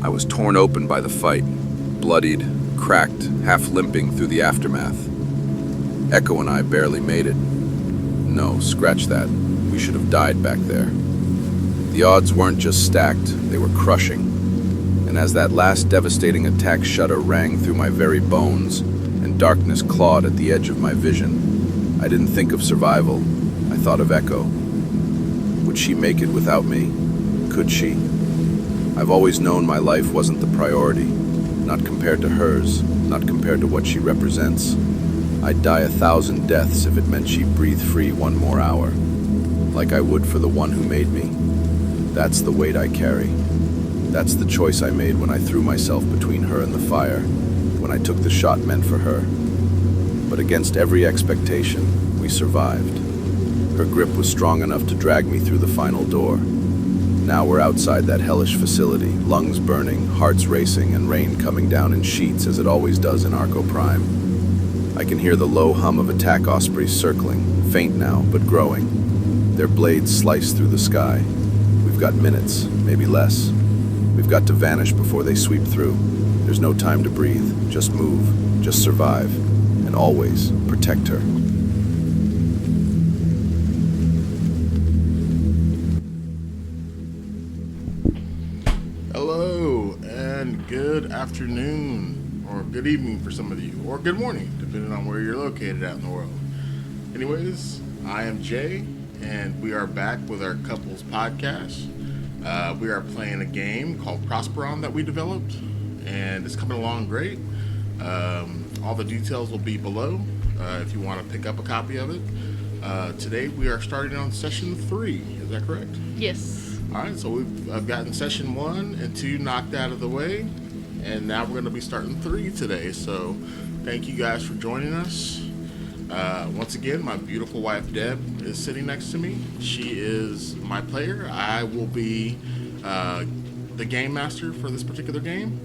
I was torn open by the fight, bloodied, cracked, half limping through the aftermath. Echo and I barely made it. No, scratch that. We should have died back there. The odds weren't just stacked, they were crushing. And as that last devastating attack shudder rang through my very bones and darkness clawed at the edge of my vision, I didn't think of survival. I thought of Echo. Would she make it without me? Could she? I've always known my life wasn't the priority, not compared to hers, not compared to what she represents. I'd die 1,000 deaths if it meant she breathed free one more hour, like I would for the one who made me. That's the weight I carry. That's the choice I made when I threw myself between her and the fire, when I took the shot meant for her. But against every expectation, we survived. Her grip was strong enough to drag me through the final door. Now we're outside that hellish facility, lungs burning, hearts racing, and rain coming down in sheets as it always does in Arco Prime. I can hear the low hum of attack ospreys circling, faint now, but growing. Their blades slice through the sky. We've got minutes, maybe less. We've got to vanish before they sweep through. There's no time to breathe. Just move, just survive, and always protect her. Hello, and good afternoon, or good evening for some of you, or good morning, depending on where you're located out in the world. Anyways, I am Jay, and we are back with our couples podcast. We are playing a game called Prosperon that we developed, and it's coming along great. All the details will be below if you want to pick up a copy of it. Today we are starting on session 3. Is that correct? Yes. All right, so I've gotten session 1 and 2 knocked out of the way, and now we're going to be starting 3 today. So thank you guys for joining us. Once again, my beautiful wife Deb is sitting next to me. She is my player. I will be the game master for this particular game.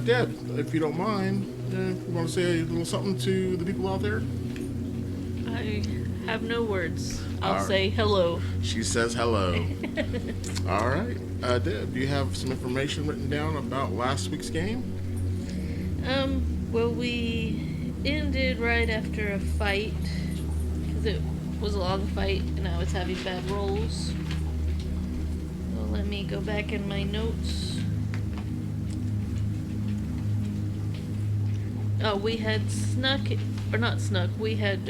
Deb, if you don't mind, you want to say a little something to the people out there? I have no words. I'll All say hello. She says hello. All right. Deb, do you have some information written down about last week's game? Well, we ended right after a fight, because it was a long fight, and I was having bad rolls. Well, let me go back in my notes. Oh, we had we had,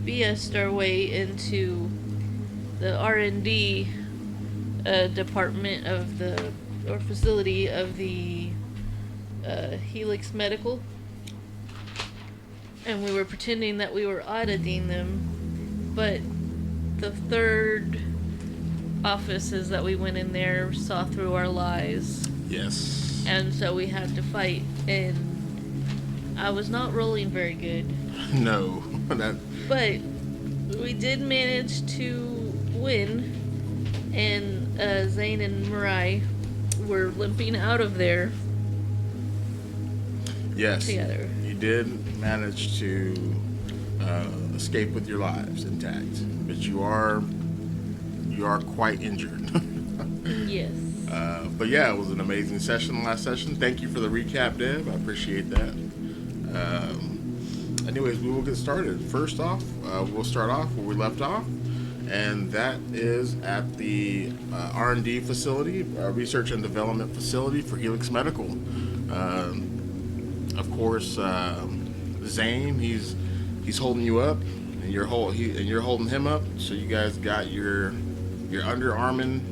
BS'd our way into the R&D department of or facility of the Helix Medical, and we were pretending that we were auditing them, but the third offices that we went in there saw through our lies. Yes. And so we had to fight, and I was not rolling very good. No. But we did manage to win, and Zane and Mirai were limping out of there. Yes, together. You did manage to escape with your lives intact, but you are quite injured. Yes. But yeah, it was an amazing session last session. Thank you for the recap, Deb. I appreciate that. Anyways, we will get started. First off, we'll start off where we left off, and that is at the R&D facility, research and development facility for Helix Medical. Of course, Zane, he's holding you up, and you're holding him up. So you guys got your underarming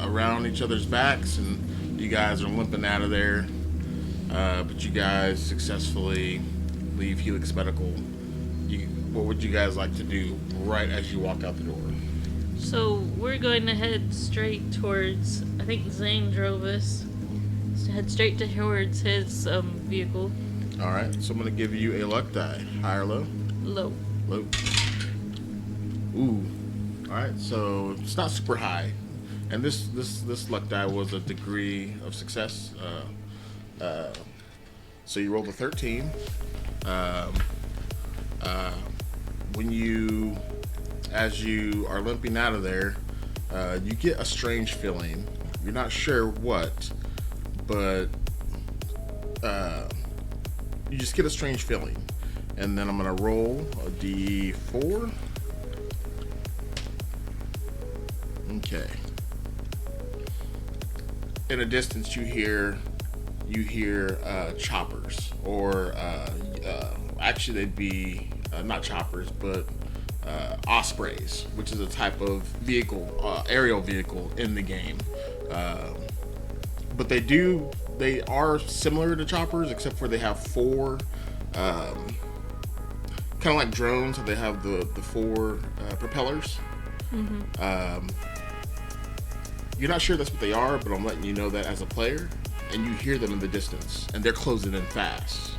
around each other's backs, and you guys are limping out of there. But you guys successfully leave Helix Medical. What would you guys like to do right as you walk out the door? So we're going to head straight towards, I think Zane drove us, to head straight towards his vehicle. All right, so I'm going to give you a luck die. High or low? Low. Low. Ooh. All right, so it's not super high. And this luck die was a degree of success. So you rolled a 13. As you are limping out of there, you get a strange feeling. You're not sure what, but you just get a strange feeling. And then I'm gonna roll a d4. Okay. In a distance, you hear choppers, or actually they'd be not choppers, but ospreys, which is a type of vehicle, aerial vehicle in the game. But they are similar to choppers, except for they have four, kind of like drones. So they have the four propellers. Mm-hmm. You're not sure that's what they are, but I'm letting you know that as a player, and you hear them in the distance, and they're closing in fast.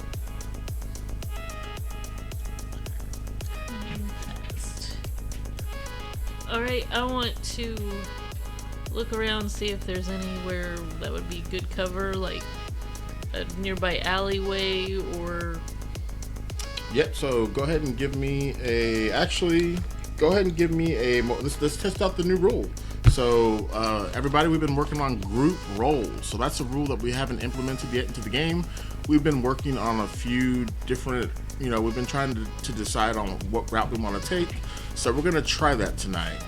Alright, I want to look around and see if there's anywhere that would be good cover, like a nearby alleyway or... Yep, so go ahead and give me a... Actually, go ahead and give me a... Let's test out the new rule. So, everybody, we've been working on group roles. So that's a rule that we haven't implemented yet into the game. We've been working on a few different... we've been trying to decide on what route we want to take. So we're going to try that tonight.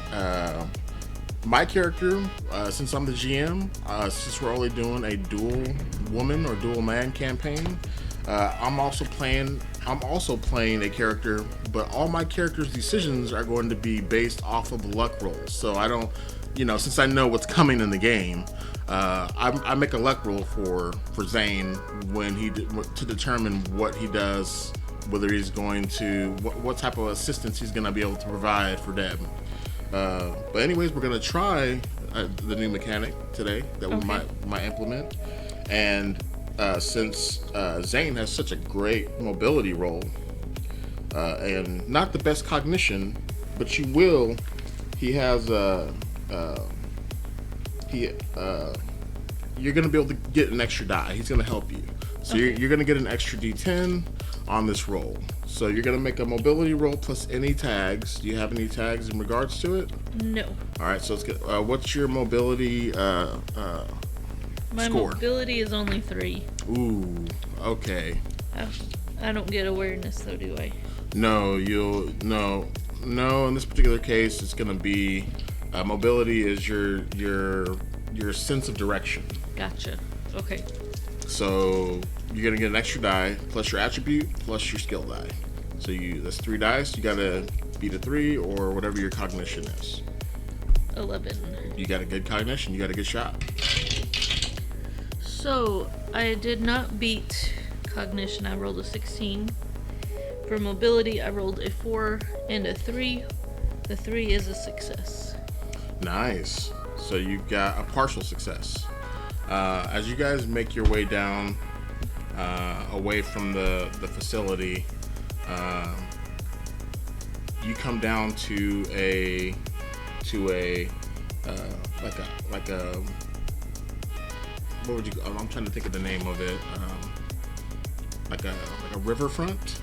My character, since I'm the GM, since we're only doing a dual woman or dual man campaign, I'm also playing a character, but all my character's decisions are going to be based off of luck rolls. So I don't, since I know what's coming in the game, I make a luck roll for Zane to determine what he does, whether he's going to, what type of assistance he's going to be able to provide for Deb. But anyways, we're going to try the new mechanic today that we might implement. And since Zane has such a great mobility roll, and not the best cognition, but he has you're going to be able to get an extra die. He's going to help you. So you're going to get an extra d10 on this roll. So you're going to make a mobility roll plus any tags. Do you have any tags in regards to it? No. All right, so let's get, what's your mobility My score? mobility is only 3. Ooh, okay. I don't get awareness though, do I? No, no, in this particular case, it's going to be, mobility is your sense of direction. Gotcha. Okay. So you're gonna get an extra die plus your attribute plus your skill die. So that's 3 dice. You gotta beat a 3 or whatever your cognition is. 11. You got a good cognition. You got a good shot. So I did not beat cognition. I rolled a 16. For mobility, I rolled a 4 and a 3. The 3 is a success. Nice. So you got a partial success. As you guys make your way down away from the facility, you come down to a what would you? I'm trying to think of the name of it. Like a riverfront.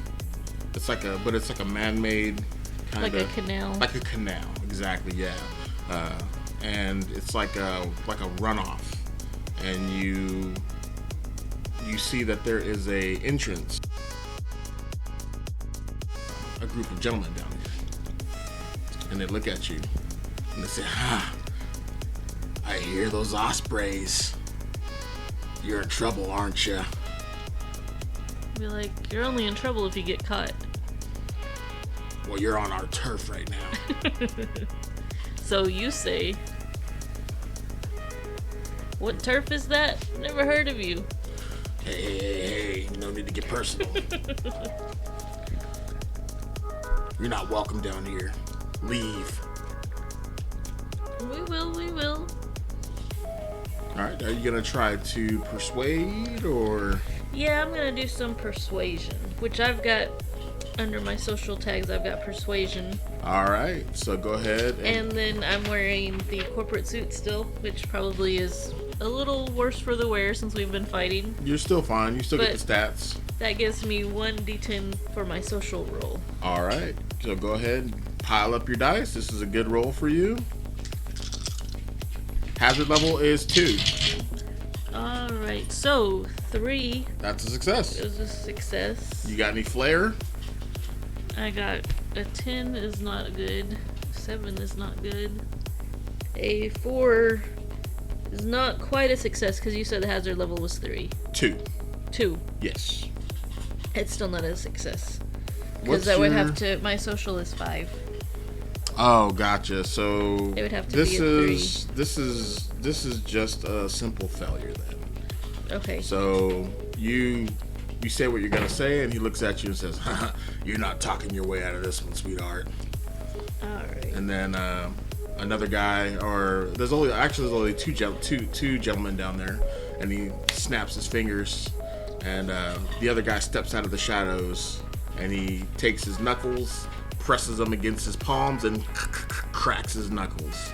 It's like a man-made kind of like a canal. Like a canal, exactly. Yeah. And it's like a runoff. And you see that there is a entrance, a group of gentlemen down here, and they look at you and they say, I hear those ospreys. You're in trouble, aren't you? Be like, you're only in trouble if you get caught. Well, you're on our turf right now. So you say, what turf is that? Never heard of you. Hey, no need to get personal. You're not welcome down here. Leave. We will. Alright, are you gonna try to persuade or? Yeah, I'm gonna do some persuasion, which I've got under my social tags. I've got persuasion. Alright, so go ahead. And then I'm wearing the corporate suit still, which probably is a little worse for the wear since we've been fighting. You're still fine. You still get the stats. That gives me 1d10 for my social roll. Alright, so go ahead and pile up your dice. This is a good roll for you. Hazard level is 2. Alright, so 3 That's a success. is a success. You got any flair? I got a 10 is not good. 7 is not good. A 4 is not quite a success because you said the hazard level was 3. 2. 2. Yes. It's still not a success. What's Because I would your- have to. My social is 5. Oh, gotcha. So It would have to this be a is this is just a simple failure then. Okay. So you say what you're gonna say, and he looks at you and says, "Haha, you're not talking your way out of this one, sweetheart." Alright. And then another guy, or there's only two gentlemen down there, and he snaps his fingers, and the other guy steps out of the shadows, and he takes his knuckles, presses them against his palms, and cracks his knuckles.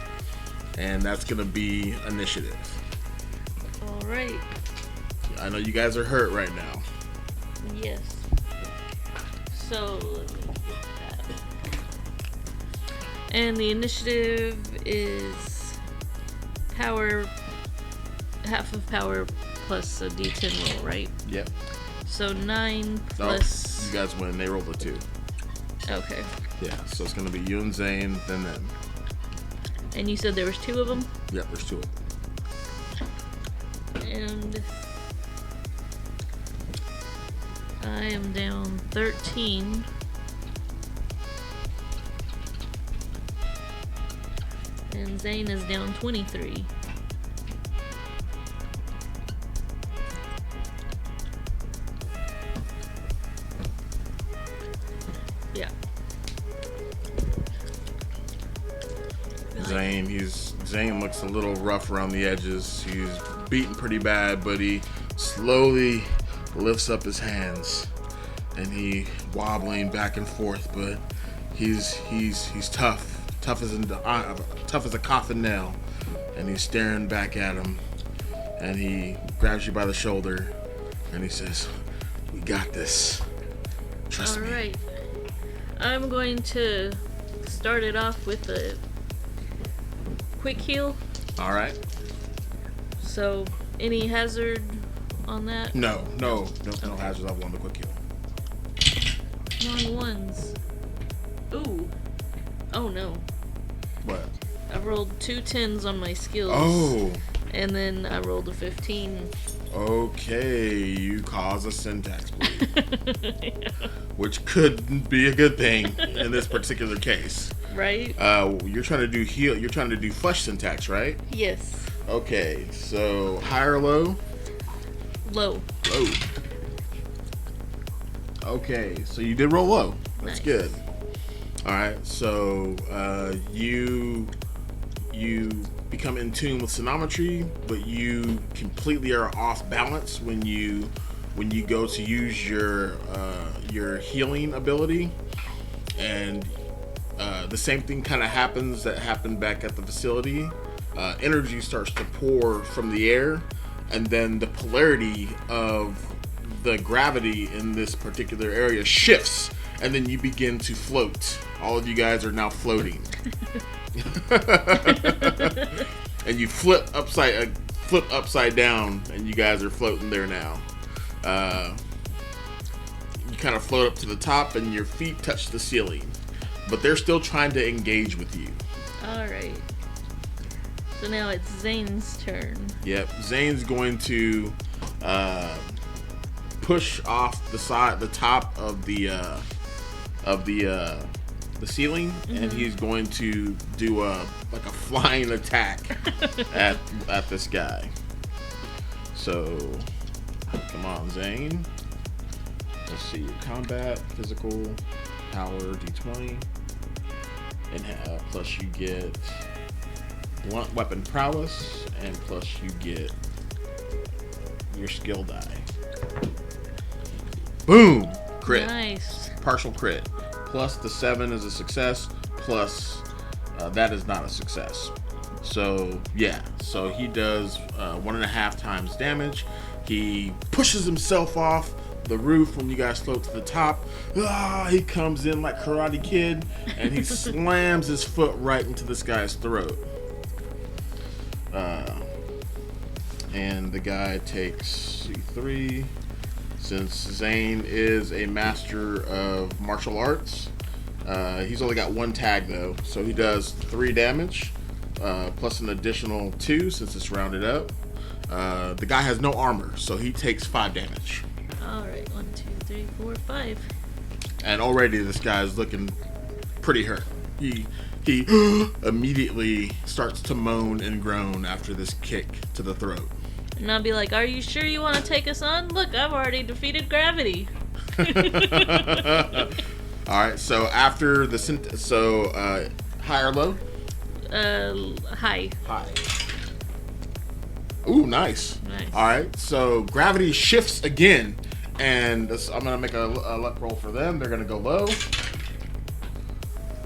And that's gonna be initiative. Alright. I know you guys are hurt right now. Yes. So, let me get that. And the initiative is power, half of power plus a d10 roll, right? Yep. So 9 Oh, plus. you guys win. They rolled a 2. Okay. Yeah, so it's gonna be you and Zane, then them. And you said there was 2 of them? Yep, there's 2 of them. And I am down 13. And Zane is down 23. Yeah. Zane looks a little rough around the edges. He's beaten pretty bad, but he slowly lifts up his hands, and he wobbling back and forth. But he's tough as a coffin nail, and he's staring back at him. And he grabs you by the shoulder, and he says, "We got this. Trust me." Alright. I'm going to start it off with a quick heal. All right. So, any hazard on that? No hazards. I won the quick kill. Non-ones. Ooh. Oh no. What? I rolled 2 10s on my skills. Oh. And then I rolled a 15. Okay, you cause a syntax bleed, Yeah. which could be a good thing in this particular case. Right? You're trying to do heal. You're trying to do flush syntax, right? Yes. Okay, so high or low? Low. Low. Okay, so you did roll low. That's Nice. good. All right, so you become in tune with sonometry, but you completely are off balance when you go to use your healing ability, and the same thing kind of happens that happened back at the facility. Energy starts to pour from the air, and then the polarity of the gravity in this particular area shifts, and then you begin to float. All of you guys are now floating. And you flip upside down, and you guys are floating there now. You kind of float up to the top, and your feet touch the ceiling, but they're still trying to engage with you. Alright. So now it's Zane's turn. Yep, Zane's going to push off the top of the ceiling, and he's going to do a flying attack at this guy. So come on, Zane. Let's see your combat, physical, power, d20, and plus you get blunt weapon prowess, and plus you get your skill die. Boom! Crit. Nice. Partial crit. Plus the 7 is a success. Plus that is not a success. So yeah. So he does 1.5 times damage. He pushes himself off the roof when you guys float to the top. He comes in like Karate Kid, and he slams his foot right into this guy's throat. And the guy takes 3. Since Zane is a master of martial arts, he's only got 1 tag though, so he does 3 damage, plus an additional 2 since it's rounded up. The guy has no armor, so he takes 5 damage. Alright, 1, 2, 3, 4, 5. And already this guy is looking pretty hurt. He immediately starts to moan and groan after this kick to the throat. And I'll be like, are you sure you want to take us on? Look, I've already defeated gravity. Alright, so after the... high or low? High. High. Ooh, nice. Nice. Alright, so gravity shifts again. And I'm going to make a luck roll for them. They're going to go low.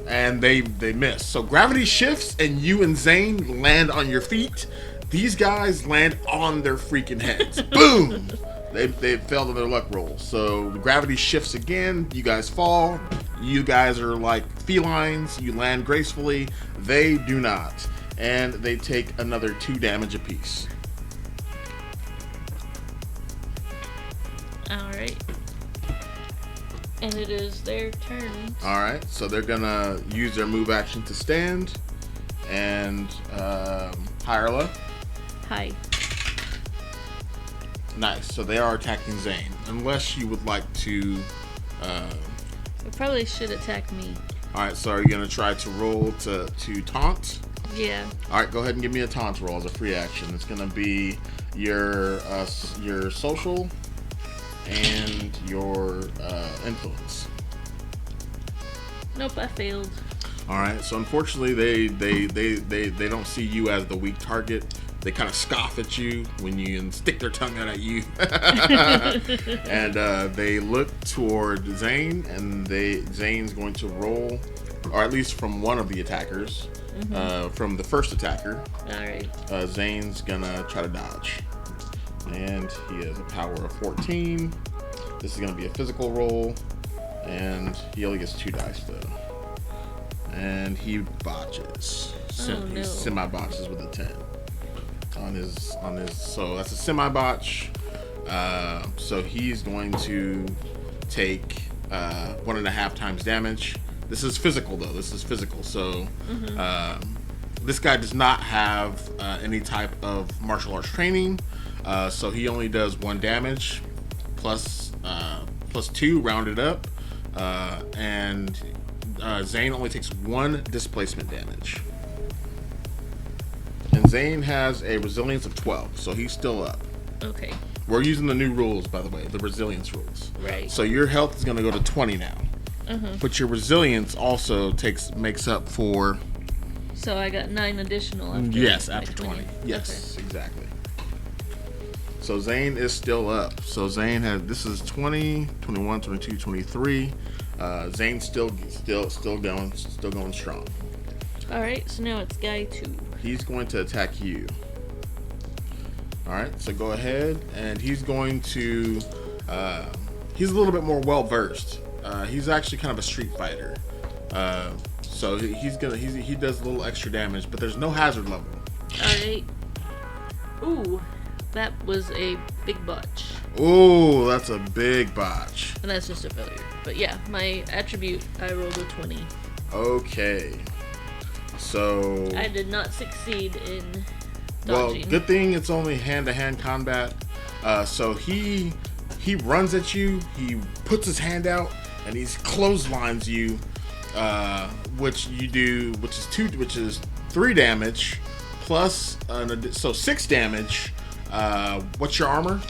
And they miss. So gravity shifts and you and Zane land on your feet. These guys land on their freaking heads. Boom! They failed on their luck roll. So gravity shifts again. You guys fall. You guys are like felines. You land gracefully. They do not. And they take another 2 damage apiece. Alright. And it is their turn. Alright, so they're gonna use their move action to stand. And high or low? High. Nice. So they are attacking Zane. Unless you would like to... They probably should attack me. Alright, so are you going to try to roll to taunt? Yeah. Alright, go ahead and give me a taunt roll as a free action. It's going to be your social and your influence. Nope, I failed. Alright, so unfortunately they don't see you as the weak target. They kind of scoff at you when you stick their tongue out at you. And they look toward Zane, and Zane's going to roll, or at least from one of the attackers, from the first attacker. Alright. Zane's gonna try to dodge. And he has a power of 14. This is gonna be a physical roll, and he only gets 2 dice though. And he botches. Oh, no. He semi-botches with a 10. On his so that's a semi-botch. So he's going to take 1.5 times damage. This is physical though. This is physical. So this guy does not have any type of martial arts training. So he only does 1 damage plus 2 rounded up. And Zane only takes 1 displacement damage. And Zane has a resilience of 12, so he's still up. Okay. We're using the new rules, by the way, the resilience rules. Right. So your health is going to go to 20 now. But your resilience also makes up for... So I got 9 additional after Yes, my after 20. Yes, Okay. exactly. So Zane is still up. So Zane has... This is 20, 21, 22, 23. Zane's still going strong. Alright, so now it's guy 2. He's going to attack you. Alright, so go ahead. And he's going to... he's a little bit more well-versed. He's actually kind of a street fighter. So he does a little extra damage, but there's no hazard level. Alright. Ooh, that was a big botch. Ooh, that's a big botch. And that's just a failure. But yeah, my attribute, I rolled a 20. Okay. So... I did not succeed in Well, dodging. good thing it's only hand-to-hand combat. So he runs at you, he puts his hand out, and he clotheslines you, which is 3 damage, plus, so 6 damage. What's your armor?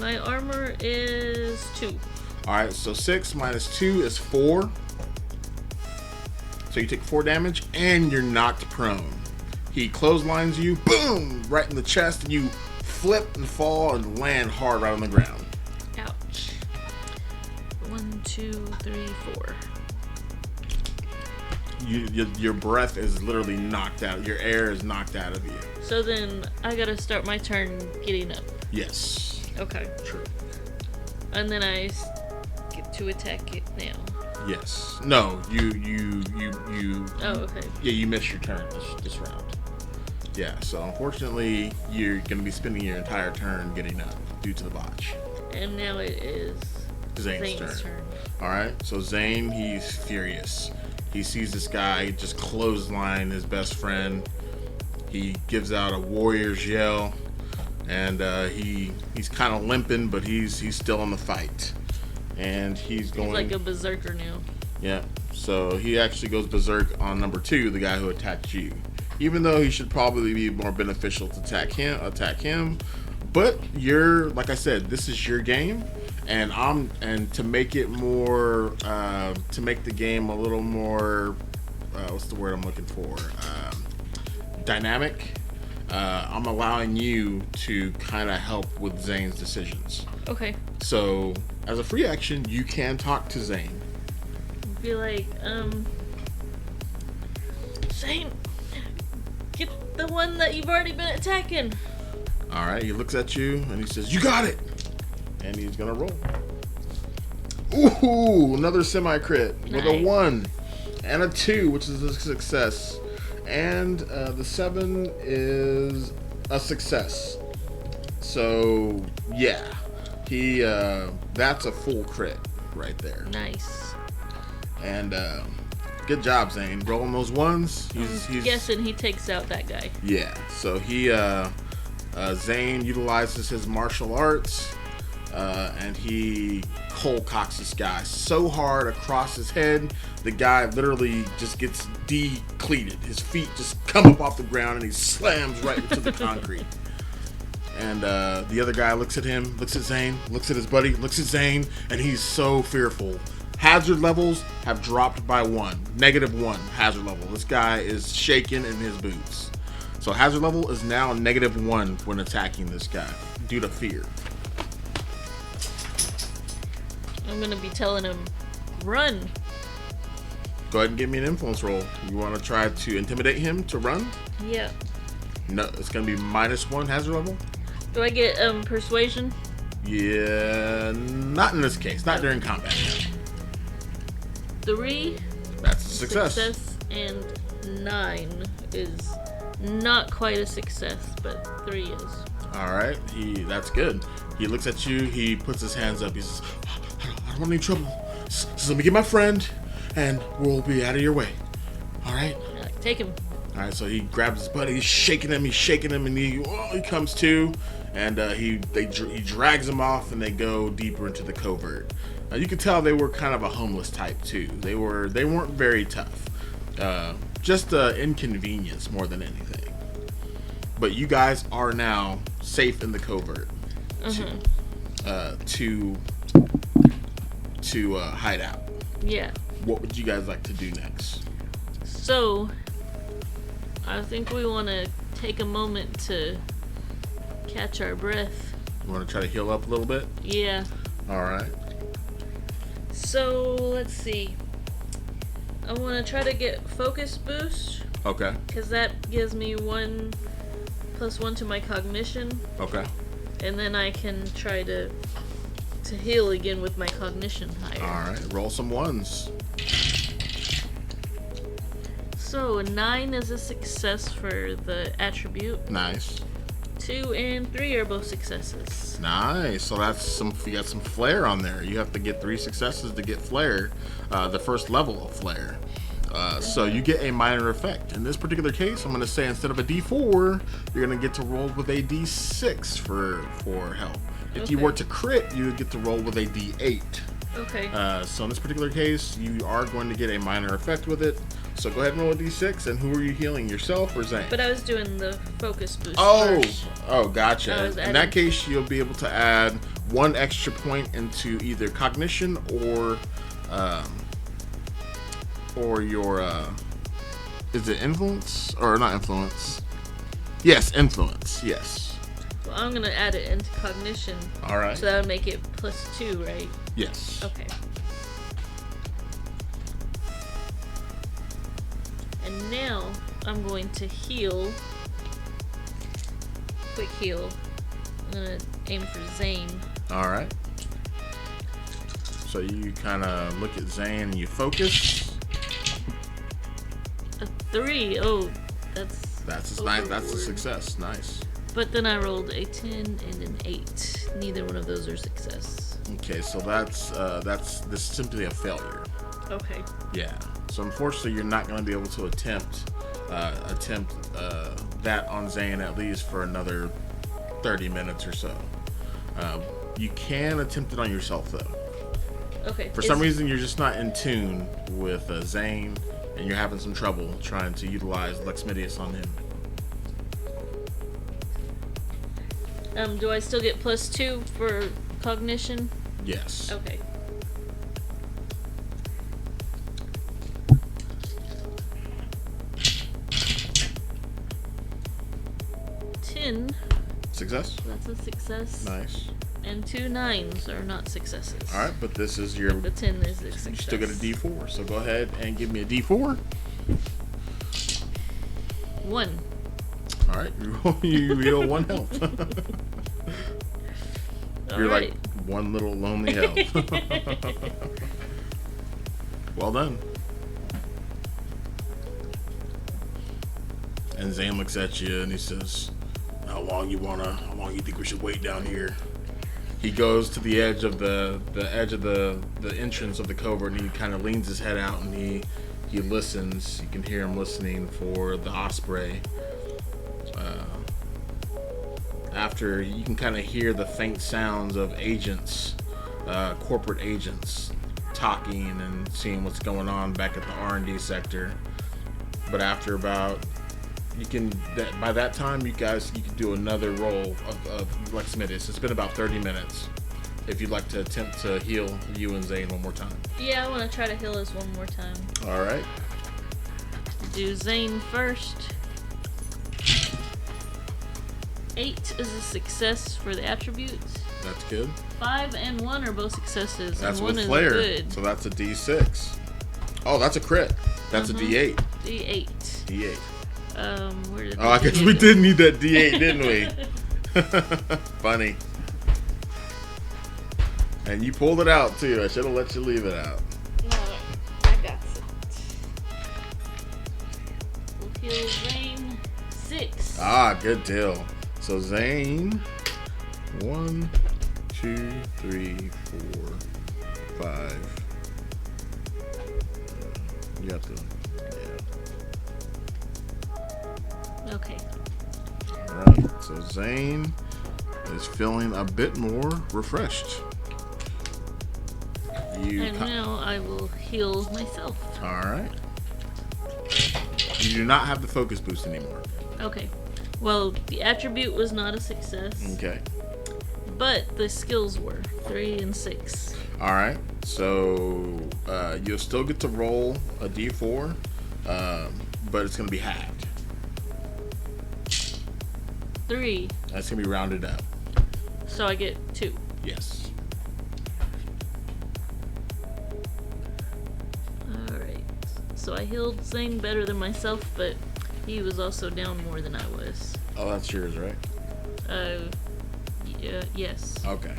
My armor is 2. Alright, so 6 minus 2 is 4. So you take 4 damage, and you're knocked prone. He clotheslines you, boom, right in the chest, and you flip and fall and land hard right on the ground. Ouch. 1, 2, 3, 4. Your breath is literally knocked out. Your air is knocked out of you. So then I gotta start my turn getting up. Yes. Okay. True. And then I get to attack it now. Yes. No. You. Oh, okay. Yeah, you missed your turn this round. Yeah, so unfortunately, you're going to be spending your entire turn getting up due to the botch. And now it is Zane's turn. Alright, so Zane, he's furious. He sees this guy just clothesline his best friend. He gives out a warrior's yell, and he's kind of limping, but he's still in the fight. And he's going... He's like a berserker now. Yeah, so he actually goes berserk on number 2, the guy who attacked you. Even though he should probably be more beneficial to attack him. But like I said, this is your game. And to make it more, to make the game a little more, what's the word I'm looking for? Dynamic. I'm allowing you to kind of help with Zane's decisions. Okay. So, as a free action, you can talk to Zane. Be like, Zane, get the one that you've already been attacking. Alright, he looks at you and he says, "You got it!" And he's gonna roll. Ooh, another semi-crit with a 1 and a 2, which is a success. And the 7 is a success. So, yeah. That's a full crit right there. Nice. And good job, Zane. Rolling those ones. He's guessing he takes out that guy. Yeah. So Zane utilizes his martial arts, and he cold cocks this guy so hard across his head, the guy literally just gets decleated. His feet just come up off the ground, and he slams right into the concrete. And the other guy looks at him, looks at Zane, looks at his buddy, looks at Zane, and he's so fearful. Hazard levels have dropped by 1. -1 hazard level. This guy is shaking in his boots. So hazard level is now -1 when attacking this guy due to fear. I'm gonna be telling him, run. Go ahead and give me an influence roll. You want to try to intimidate him to run? Yeah. No, it's gonna be -1 hazard level. Do I get persuasion? Yeah, not in this case. Not during combat. 3. That's a success. And 9 is not quite a success, but 3 is. All right, that's good. He looks at you. He puts his hands up. He says, "I don't want any trouble. Just let me get my friend, and we'll be out of your way. All right." Take him. All right, so he grabs his buddy. He's shaking him, and he comes to, and he drags him off, and they go deeper into the covert. You can tell they were kind of a homeless type too. They weren't very tough. Just inconvenience more than anything. But you guys are now safe in the covert to hide out. Yeah. What would you guys like to do next? So, I think we want to take a moment to catch our breath. You want to try to heal up a little bit? Yeah. All right. So, let's see. I want to try to get focus boost. Okay. Because that gives me 1 + 1 to my cognition. Okay. And then I can try to heal again with my cognition higher. All right. Roll some 1s. So, 9 is a success for the attribute. Nice. 2 and 3 are both successes. Nice. So you got some flair on there. You have to get 3 successes to get flair, the first level of flair. So you get a minor effect. In this particular case, I'm going to say instead of a D4, you're going to get to roll with a D6 for help. If you were to crit, you would get to roll with a D8. Okay. So in this particular case, you are going to get a minor effect with it. So go ahead and roll a D6. And who are you healing, yourself or Zane? But I was doing the focus boost first. Oh, gotcha. In that case, you'll be able to add 1 extra point into either cognition or your is it influence or not influence? Yes, influence. Yes. Well, I'm gonna add it into cognition. All right. So that would make it +2, right? Yes. Okay. And now I'm going to heal. Quick heal. I'm gonna aim for Zane. All right. So you kind of look at Zane and you focus. A 3. Oh, that's That's nice. That's a success. Nice. But then I rolled a 10 and an 8. Neither one of those are success. Okay, so that's this is simply a failure. Okay. Yeah. So unfortunately, you're not going to be able to attempt that on Zane at least for another 30 minutes or so. You can attempt it on yourself though. Okay. For some reason, you're just not in tune with Zane, and you're having some trouble trying to utilize Lexmidius on him. Do I still get +2 for cognition? Yes. Okay. Success. That's a success. Nice. And 2 9s are not successes. All right, but this is your. The 10 is a success. You still get a D4, so go ahead and give me a D4. 1. All right, you heal 1 health. You're right. like one little lonely health. Well done. And Zane looks at you and he says, How long you think we should wait down here?" He goes to the edge of the entrance of the covert, and he kind of leans his head out and he listens. You can hear him listening for the osprey. After you can kind of hear the faint sounds of agents, corporate agents, talking and seeing what's going on back at the R&D sector. But after about by that time, you can do another roll of Lexmidius. It's been about 30 minutes. If you'd like to attempt to heal you and Zane one more time. Yeah, I want to try to heal us one more time. All right. Do Zane first. 8 is a success for the attributes. That's good. 5 and 1 are both successes. That's and 1 with is flair. good. So that's a D6. Oh, that's a crit. That's a D8. D8. D8. Where did I guess we did need that D8, didn't we? Funny. And you pulled it out too. I should have let you leave it out. No, I got it. We'll heal Zane 6. Ah, good deal. So Zane, 1, 2, 3, 4, 5. You have to. Okay. Alright, so Zane is feeling a bit more refreshed. And now I will heal myself. Alright. You do not have the focus boost anymore. Okay. Well, the attribute was not a success. Okay. But the skills were 3 and 6. Alright, so you'll still get to roll a D4, but it's going to be halved. 3. That's going to be rounded up. So I get 2. Yes. Alright. So I healed Zane better than myself, but he was also down more than I was. Oh, that's yours, right? Yeah, yes. Okay.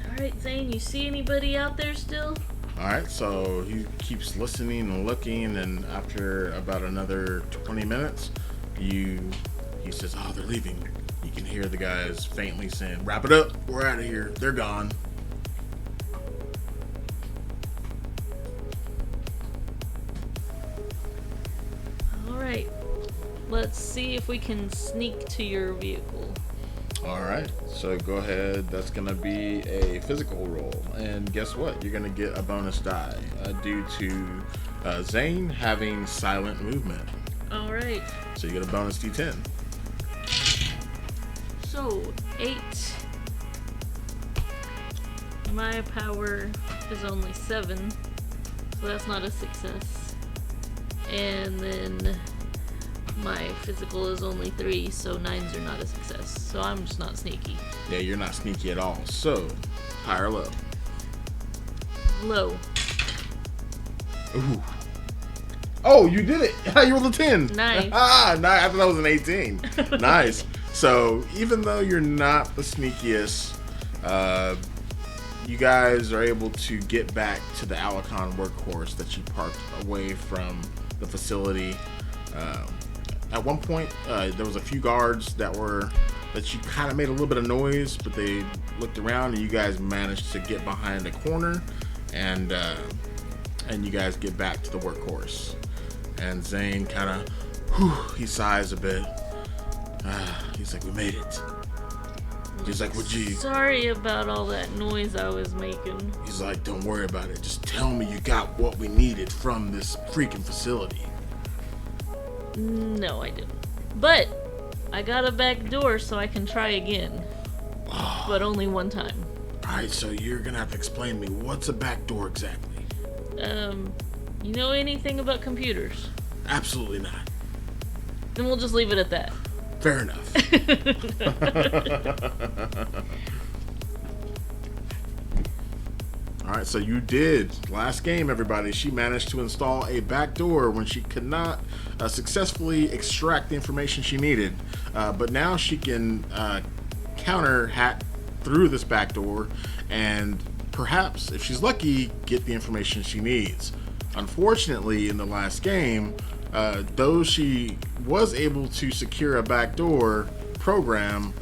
Alright, Zane, you see anybody out there still? Alright, so he keeps listening and looking, and after about another 20 minutes, he says, "Oh, they're leaving." You can hear the guys faintly saying, "Wrap it up, we're out of here, they're gone." Alright. Let's see if we can sneak to your vehicle. Alright, so go ahead. That's going to be a physical roll. And guess what? You're going to get a bonus die due to Zane having silent movement. Alright. So you get a bonus D10. So, 8. My power is only 7. So that's not a success. And then my physical is only 3, so 9s are not a success. So I'm just not sneaky. Yeah, you're not sneaky at all. So, high or low? Low. Ooh. Oh, you did it! You rolled a 10! Nice. Ah, nice. I thought that was an 18. Nice. So, even though you're not the sneakiest, you guys are able to get back to the Alicon workhorse that you parked away from the facility. At one point, there was a few guards that you kind of made a little bit of noise, but they looked around and you guys managed to get behind a corner, and you guys get back to the workhorse. And Zane kind of, he sighs a bit. He's like, we made it. He's like, would you? Sorry about all that noise I was making. He's like, don't worry about it. Just tell me you got what we needed from this freaking facility. No, I didn't. But I got a back door so I can try again. But only one time. Alright, so you're gonna have to explain to me what's a back door exactly. You know anything about computers? Absolutely not. Then we'll just leave it at that. Fair enough. Alright, so you did. Last game, everybody. She managed to install a backdoor when she could not successfully extract the information she needed. But now she can counter hack through this backdoor and perhaps, if she's lucky, get the information she needs. Unfortunately, in the last game, though she was able to secure a backdoor program,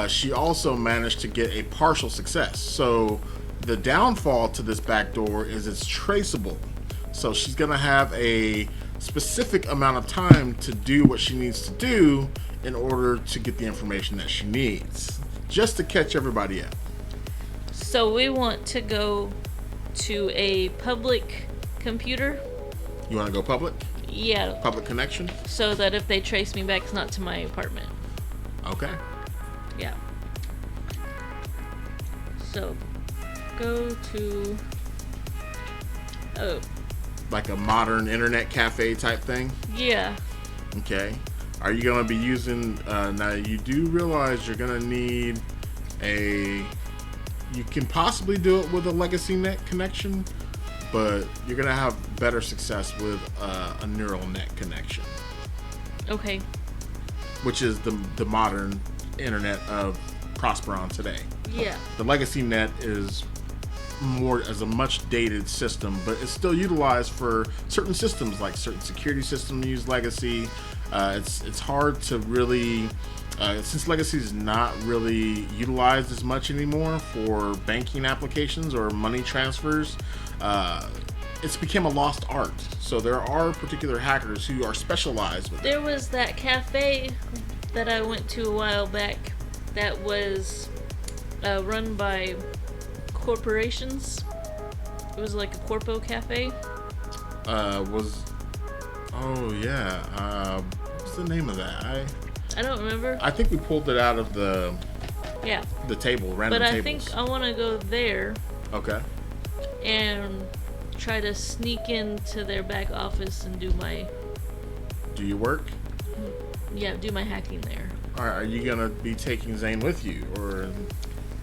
she also managed to get a partial success. So the downfall to this backdoor is it's traceable. So she's gonna have a specific amount of time to do what she needs to do in order to get the information that she needs. Just to catch everybody up. So we want to go to a public computer. You want to go public? Yeah. Public connection? So that if they trace me back, it's not to my apartment. Okay. Yeah. So, go to... Oh. Like a modern internet cafe type thing? Yeah. Okay. Are you going to be using... now, you do realize you're going to need a... You can possibly do it with a legacy net connection, but you're going to have better success with a neural net connection. Okay. Which is the modern internet of Prosperon today. Yeah. The legacy net is more as a much dated system, but it's still utilized for certain systems, like certain security systems use legacy. It's hard to really... since legacy is not really utilized as much anymore for banking applications or money transfers, it's become a lost art. So there are particular hackers who are specialized with it. There was that cafe that I went to a while back that was run by corporations. It was like a corpo cafe. Oh yeah. What's the name of that? I don't remember. I think we pulled it out of the table, random but I tables. think I want to go there. Okay. And try to sneak into their back office and do my... Do you work? Yeah, do my hacking there. Alright, are you gonna be taking Zane with you, or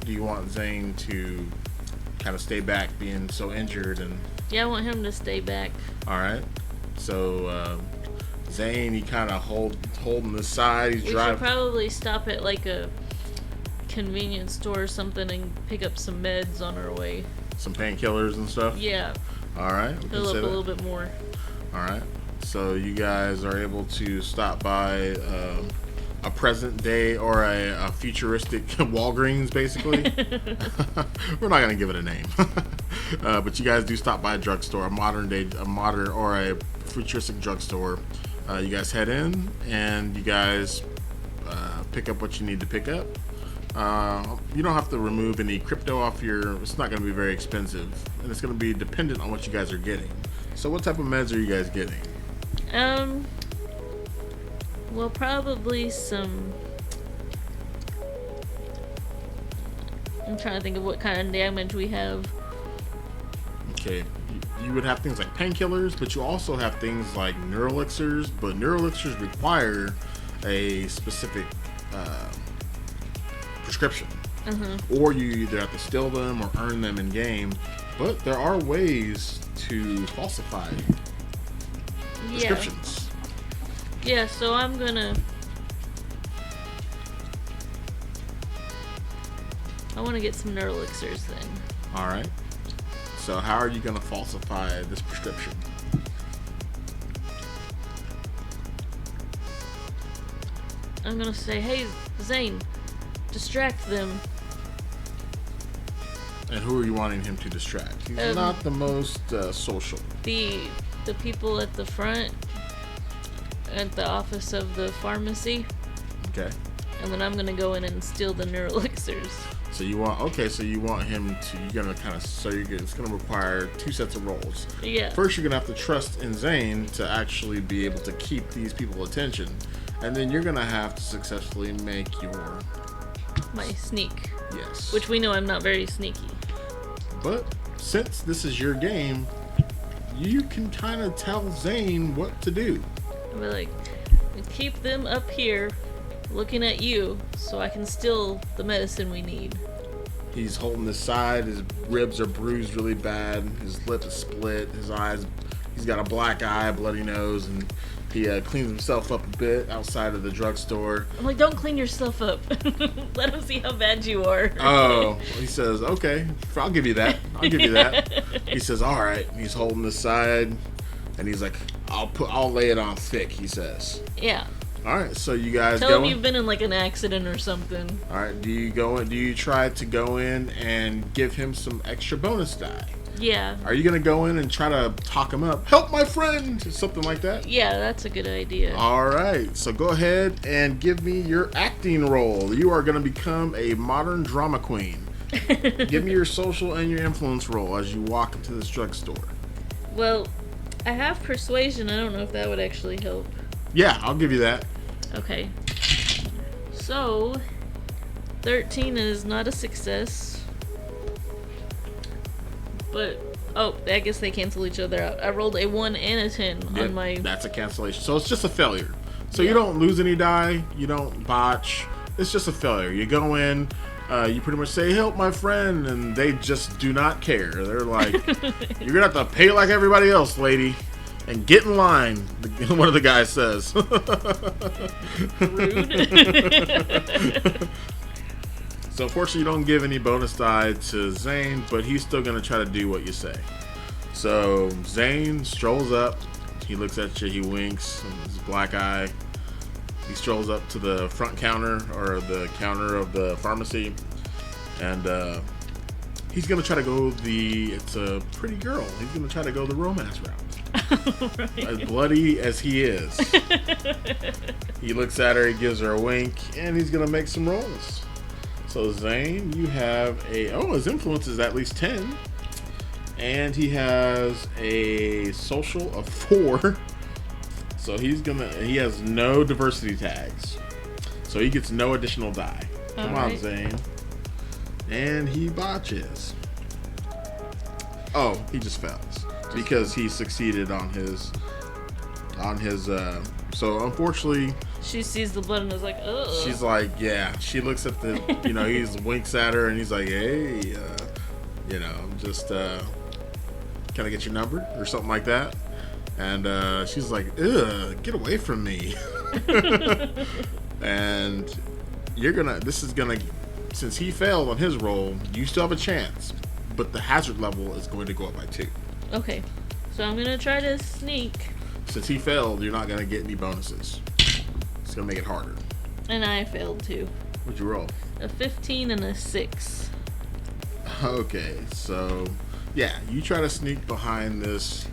do you want Zane to kind of stay back, being so injured? And yeah, I want him to stay back. Alright, so Zane, he kind of holding the side. He's driving. We should probably stop at like a convenience store or something and pick up some meds on our way. Some painkillers and stuff? Yeah. Alright, fill up a little bit more. Alright, so you guys are able to stop by a present day or a futuristic Walgreens, basically. We're not going to give it a name. But you guys do stop by a drugstore, a modern or a futuristic drugstore. You guys head in and you guys pick up what you need to pick up. You don't have to remove any crypto off it's not going to be very expensive, and it's going to be dependent on what you guys are getting. So what type of meds are you guys getting? Well, probably some... I'm trying to think of what kind of damage we have. Okay, you would have things like painkillers, but you also have things like neuralixirs, but neuralixirs require a specific prescription. Or you either have to steal them or earn them in game, but there are ways to falsify prescriptions. Yeah, so I'm gonna... I want to get some neuralixirs then. All right. So how are you going to falsify this prescription? I'm gonna say, hey, Zane, distract them. And who are you wanting him to distract? He's not the most social. The people at the front, at the office of the pharmacy. Okay. And then I'm gonna go in and steal the neuralixirs. So you want him to, you're gonna kind of, it's gonna require 2 sets of roles. Yeah. First, you're gonna have to trust in Zane to actually be able to keep these people's attention, and then you're gonna have to successfully make my sneak. Yes. Which we know I'm not very sneaky. But since this is your game, you can kind of tell Zane what to do. I'll be like, keep them up here, looking at you, so I can steal the medicine we need. He's holding his side, his ribs are bruised really bad, his lip is split, his eyes, he's got a black eye, bloody nose, and he cleans himself up a bit outside of the drugstore. I'm like, don't clean yourself up. Let him see how bad you are. Oh, he says, okay, I'll give you that. I'll give you that. He says, all right. He's holding his side, and he's like, I'll lay it on thick, he says. Yeah. All right, so you guys Tell him you've been in like an accident or something. All right, do you try to go in and give him some extra bonus die? Yeah. Are you gonna go in and try to talk him up? Help my friend, something like that. Yeah, that's a good idea. All right, so go ahead and give me your acting role. You are gonna become a modern drama queen. Give me your social and your influence role as you walk into this drugstore. Well, I have persuasion. I don't know if that would actually help. Yeah, I'll give you that. Okay. So, 13 is not a success. But, oh, I guess they cancel each other out. I rolled a 1 and a 10 on my... That's a cancellation. So it's just a failure. So Yeah. you don't lose any die. You don't botch. It's just a failure. You go in, you pretty much say, help my friend, and they just do not care. They're like, you're going to have to pay like everybody else, lady. And get in line, one of the guys says. Rude. So unfortunately, you don't give any bonus die to Zane, but he's still going to try to do what you say. So Zane strolls up. He looks at you. He winks. His black eye. He strolls up to the front counter, or the counter of the pharmacy. And he's going to try to go it's a pretty girl. He's going to try to go the romance route. Right. As bloody as he is. He looks at her, he gives her a wink, and he's going to make some rolls. So Zane, you have his influence is at least 10. And he has a social of 4. So he has no diversity tags. So he gets no additional die. Come on, Zane. And he botches. Oh, he just fails. Because he succeeded on his so unfortunately She sees the blood and is like, ugh. she's like, yeah, she looks at the he winks at her and he's like, hey, I'm just can I get your number or something like that? And she's like, ugh, get away from me. And since he failed on his roll, you still have a chance, but the hazard level is going to go up by 2. Okay, so I'm gonna try to sneak. Since he failed, you're not gonna get any bonuses. It's gonna make it harder. And I failed too. What'd you roll? A 15 and a 6. Okay, so yeah, you try to sneak behind this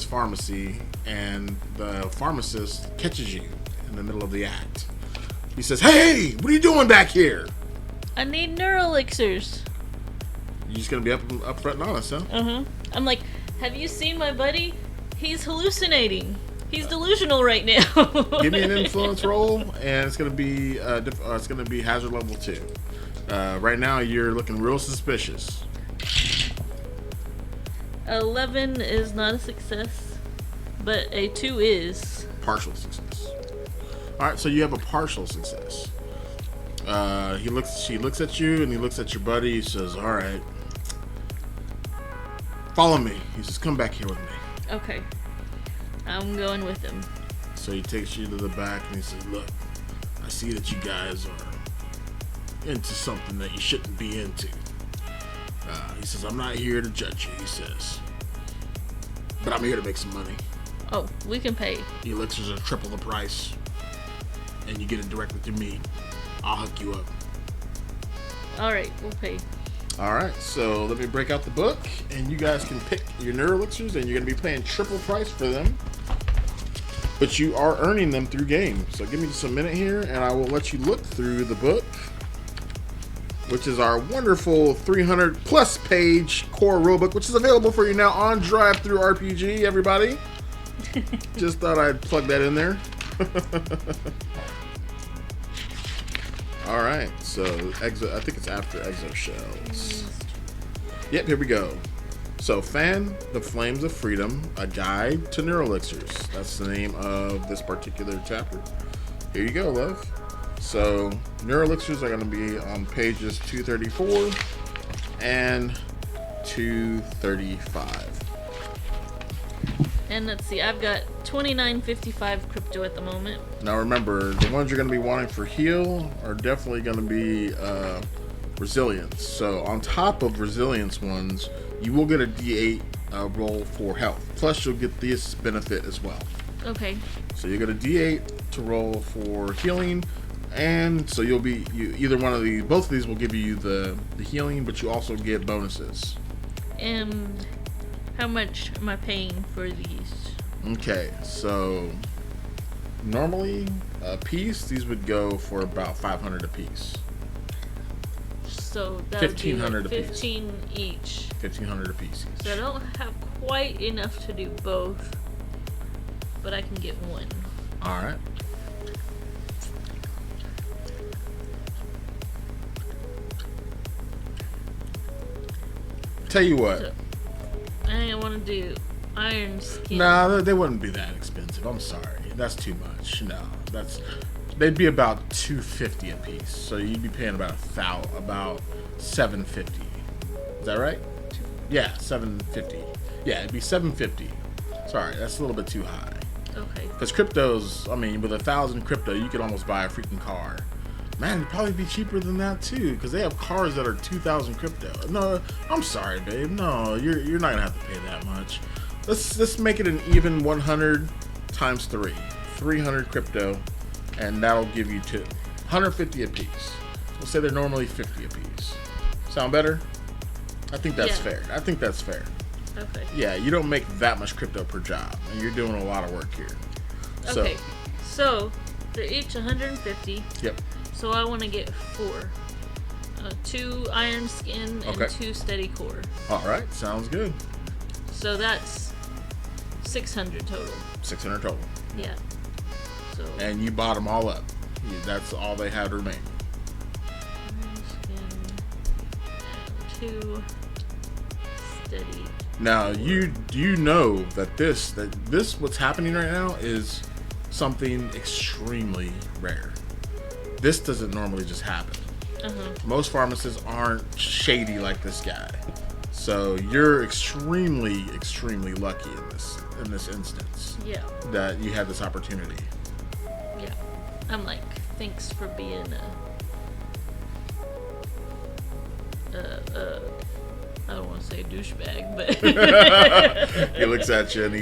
pharmacy, and the pharmacist catches you in the middle of the act. He says, "Hey, what are you doing back here?" I need neuralixirs. You just gonna be up front and honest, huh? Uh-huh. I'm like, have you seen my buddy? He's hallucinating. He's delusional right now. Give me an influence roll, and it's gonna be hazard level 2. Right now, you're looking real suspicious. 11 is not a success, but a 2 is. Partial success. All right, so you have a partial success. She looks at you, and he looks at your buddy. He says, "All right, follow me." He says, "Come back here with me." Okay. I'm going with him. So he takes you to the back, and he says, "Look, I see that you guys are into something that you shouldn't be into. He says, I'm not here to judge you, he says. But I'm here to make some money. Oh, we can pay. The elixirs are triple the price. And you get it directly through me. I'll hook you up. Alright, we'll pay. Alright, so let me break out the book. And you guys can pick your neurolixirs. And you're going to be paying triple price for them. But you are earning them through game. So give me just a minute here. And I will let you look through the book. Which is our wonderful 300 plus page core rulebook, which is available for you now on Drive-Thru RPG, everybody. Just thought I'd plug that in there. Alright, so I think it's after Exo Shells. Yep, here we go. So, Fan the Flames of Freedom, a guide to neurolixirs. That's the name of this particular chapter. Here you go, love. So, neurolixirs are going to be on pages 234 and 235. And let's see, I've got 29.55 crypto at the moment. Now remember, the ones you're going to be wanting for heal are definitely going to be resilience. So, on top of resilience ones, you will get a D8 roll for health. Plus, you'll get this benefit as well. Okay. So, you get a D8 to roll for healing. And so either one of these, both of these will give you the healing, but you also get bonuses. And how much am I paying for these? Okay, so normally a piece, these would go for about 500 a piece. So that would be like 1,500 a piece. 15 each. 1,500 a piece each. So I don't have quite enough to do both, but I can get one. All right. Tell you what. So, I want to do iron skin. Nah, they wouldn't be that expensive. I'm sorry, that's too much. No, they'd be about $250 a piece. So you'd be paying about $750. Is that right? Yeah, $750. Yeah, it'd be $750. Sorry, that's a little bit too high. Okay. Because cryptos, I mean, with 1,000 crypto, you could almost buy a freaking car. Man, it'd probably be cheaper than that too, because they have cars that are 2,000 crypto. No, I'm sorry, babe. No, you're not gonna have to pay that much. Let's make it an even 100 times 3, 300 crypto, and that'll give you 150 a piece. We'll say they're normally 50 a piece. Sound better? I think that's fair. I think that's fair. Okay. Yeah, you don't make that much crypto per job, and you're doing a lot of work here. Okay. So they're each 150. Yep. So I want to get 4. 2 iron skin and 2 steady core. All right, sounds good. So that's 600 total. 600 total. Yeah. So And you bought them all up. That's all they had remaining. iron skin and 2 steady. Now you know that this what's happening right now is something extremely rare. This doesn't normally just happen. Most pharmacists aren't shady like this guy. So you're extremely, extremely lucky in this instance. Yeah. That you had this opportunity. Yeah. I'm like, thanks for being I don't want to say douchebag, but He looks at you and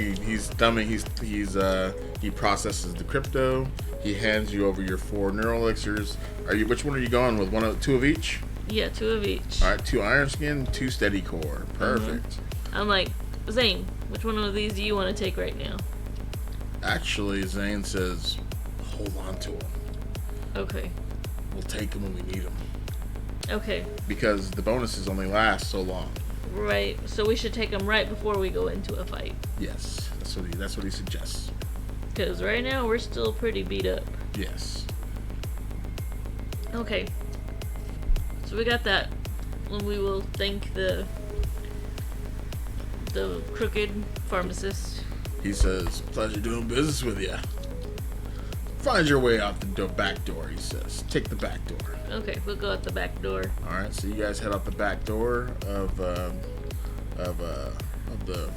he processes the crypto. He hands you over your 4 neural elixirs. Which one are you going with? 2 of each? yeah, 2 of each. All right, 2 iron skin, 2 steady core. Perfect. I'm like, Zane, which one of these do you want to take right now? Actually, Zane says, hold on to them. Okay. We'll take them when we need them. Okay. Because the bonuses only last so long. Right. So we should take them right before we go into a fight. Yes, that's what he suggests. Because right now we're still pretty beat up. Yes. Okay. So we got that. And we will thank the crooked pharmacist. He says, pleasure doing business with you. Find your way out the back door, he says. Take the back door. Okay, we'll go out the back door. Alright, so you guys head out the back door of the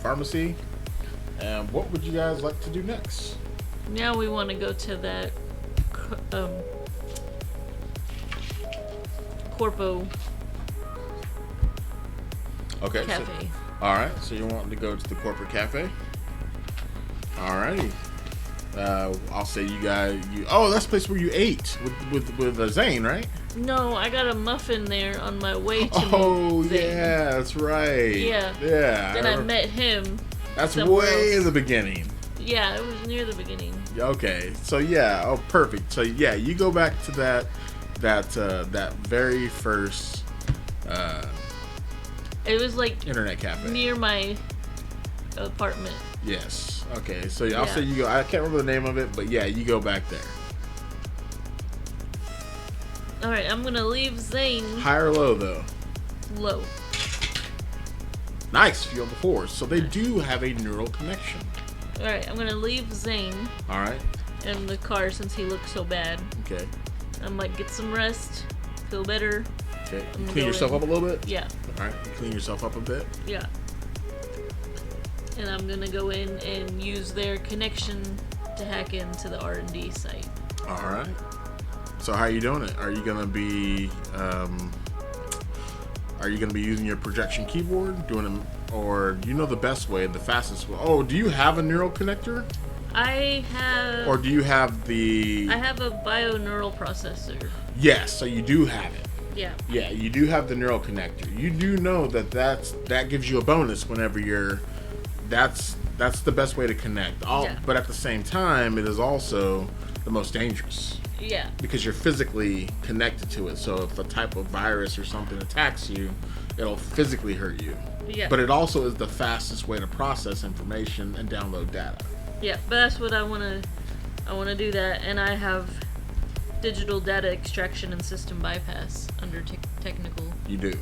pharmacy. And what would you guys like to do next? Now we want to go to that Corpo Okay. cafe. All right. So you're wanting to go to the corporate cafe? All righty. I'll say you guys. Oh, that's the place where you ate with Zane, right? No, I got a muffin there on my way to Oh Zane. yeah, that's right. Yeah. Yeah. Then I met him. That's somewhere way else. in the beginning. Yeah, it was near the beginning. Okay, so yeah, oh perfect. So yeah, you go back to that very first It was like internet cafe. near my apartment. Yes. Okay, so I'll Yeah. say you go. I can't remember the name of it, but yeah, you go back there. All right, I'm gonna leave Zane High or low though? low. Nice. You're on the fours, so they do have a neural connection. All right, I'm gonna leave Zane All right. in the car since he looks so bad. Okay. I'm like, get some rest, feel better. Okay. You I'm clean yourself going- up a little bit. Yeah, All right. You clean yourself up a bit. yeah. And I'm gonna go in and use their connection to hack into the R&D site. All right. So how are you doing it? Are you gonna be using your projection keyboard, doing them, or you know the best way, the fastest way? Oh, do you have a neural connector, I have. or do you have the? I have a bio-neural processor. Yes, so you do have it. Yeah. Yeah, you do have the neural connector. You do know that gives you a bonus whenever you're. That's the best way to connect. Yeah. But at the same time, it is also the most dangerous. Yeah. Because you're physically connected to it. So if a type of virus or something attacks you, it'll physically hurt you. Yeah. But it also is the fastest way to process information and download data. Yeah, but that's what I wanna do that, and I have digital data extraction and system bypass under technical. You do.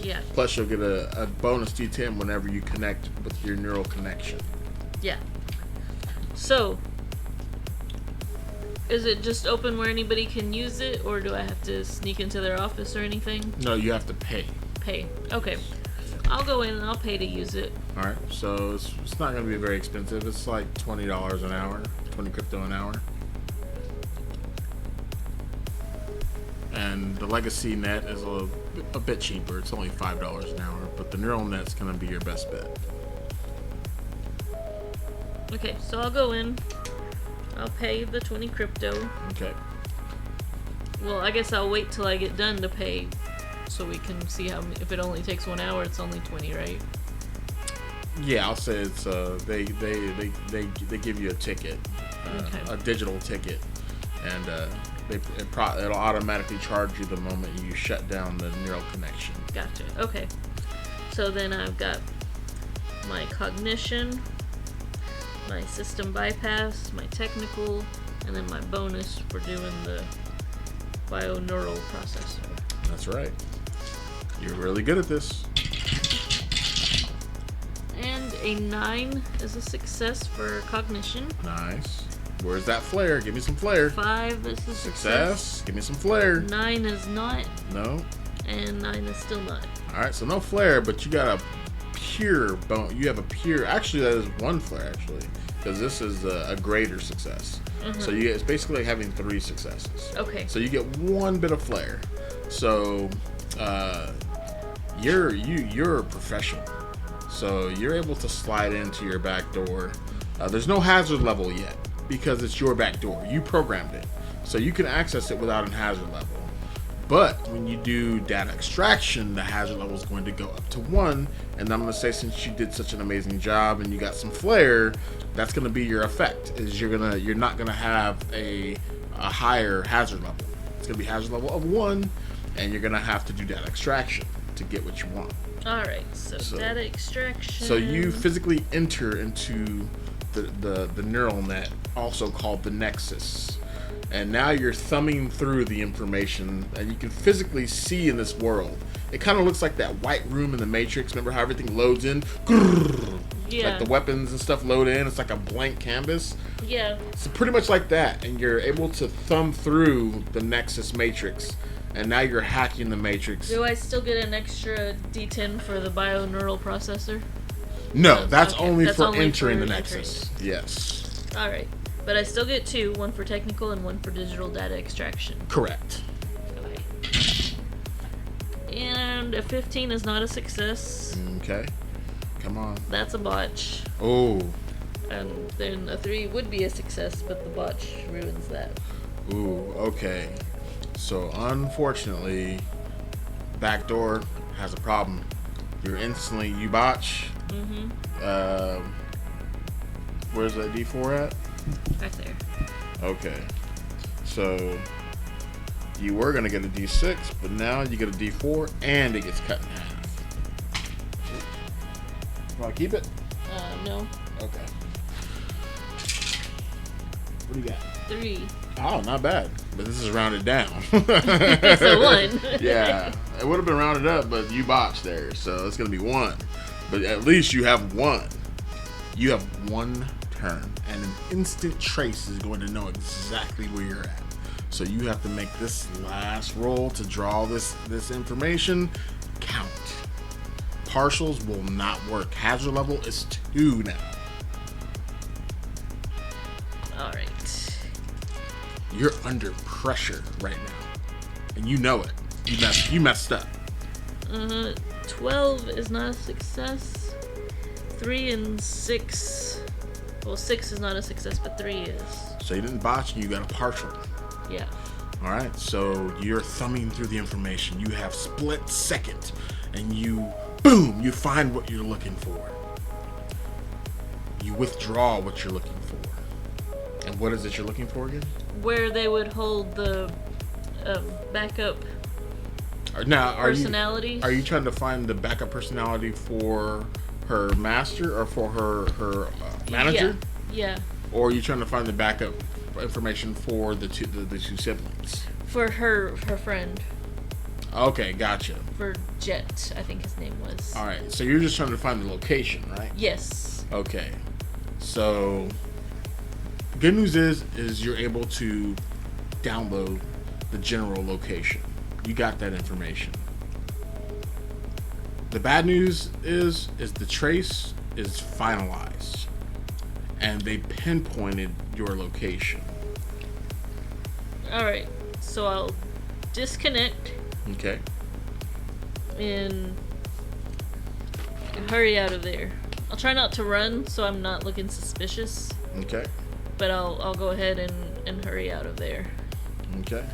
Yeah. Plus, you'll get a bonus D10 whenever you connect with your neural connection. Yeah. So, is it just open where anybody can use it, or do I have to sneak into their office or anything? No, you have to pay. Pay. Okay. I'll go in and I'll pay to use it. All right. So it's not going to be very expensive. It's like $20 an hour, 20 crypto an hour. And the legacy net is a bit cheaper. It's only $5 an hour, but the neural net's going to be your best bet. Okay, so I'll go in. I'll pay the 20 crypto. Okay. Well, I guess I'll wait till I get done to pay, so we can see how. If it only takes 1 hour, it's only 20, right? Yeah, I'll say it's they give you a ticket, Okay. a digital ticket, and it'll automatically charge you the moment you shut down the neural connection. Gotcha. Okay. So then I've got my cognition, my system bypass, my technical, and then my bonus for doing the bio-neural processor. That's right. You're really good at this. And a 9 is a success for cognition. Nice. Where's that flair? Give me some flair. 5 is a Success. Give me some flair. 9 is not, No. and 9 is still not. All right. So no flair, but you got a pure bone. You have a pure. Actually, that is one flair actually, because this is a greater success. So it's basically like having 3 successes. Okay. So you get one bit of flair. So you're a professional. So you're able to slide into your back door. There's no hazard level yet because it's your back door. You programmed it, so you can access it without a hazard level. But when you do data extraction, the hazard level is going to go up to 1. And I'm going to say, since you did such an amazing job and you got some flair, that's going to be your effect. Is you're not going to have a higher hazard level. It's going to be hazard level of 1, and you're going to have to do data extraction to get what you want. Alright, so data extraction. So you physically enter into the neural net, also called the nexus. And now you're thumbing through the information, and you can physically see in this world. It kind of looks like that white room in the Matrix. Remember how everything loads in? Yeah. Like the weapons and stuff load in. It's like a blank canvas. Yeah. It's pretty much like that. And you're able to thumb through the Nexus Matrix. And now you're hacking the Matrix. Do I still get an extra D10 for the bio-neural processor? No, that's okay. only That's for only entering for the Nexus. Yes. Alright. But I still get 2, 1 for technical and 1 for digital data extraction. Correct. Okay. And a 15 is not a success. Okay. Come on. That's a botch. Oh. And then a 3 would be a success, but the botch ruins that. Ooh, okay. So, unfortunately, backdoor has a problem. You botch. Mm-hmm. Where's that D4 at? Right there. Okay. So, you were going to get a D6, but now you get a D4, and it gets cut in half. Want to keep it? No. Okay. What do you got? 3. Oh, not bad. But this is rounded down. So 1. Yeah. It would have been rounded up, but you botched there. So it's going to be 1. But at least you have 1. You have 1 turn. And an instant trace is going to know exactly where you're at. So you have to make this last roll to draw this information count. Partials will not work. Hazard level is 2 now. Alright. You're under pressure right now. And you know it. You messed up. 12 is not a success. 3 and 6. Well, 6 is not a success, but 3 is. So you didn't botch and you got a partial. Yeah. Alright, so you're thumbing through the information. You have split second. And you find what you're looking for. You withdraw what you're looking for. And what is it you're looking for again? Where they would hold the backup Now, personality. Are you trying to find the backup personality for her master or for her manager? Yeah. Or are you trying to find the backup information for the two siblings? For her friend. Okay, gotcha. For Jet, I think his name was. All right, so you're just trying to find the location, right? Yes. Okay, so the good news is you're able to download the general location. You got that information. The bad news is the trace is finalized, and they pinpointed your location. All right, so I'll disconnect. Okay. And hurry out of there. I'll try not to run so I'm not looking suspicious, Okay. but I'll go ahead and hurry out of there. Okay.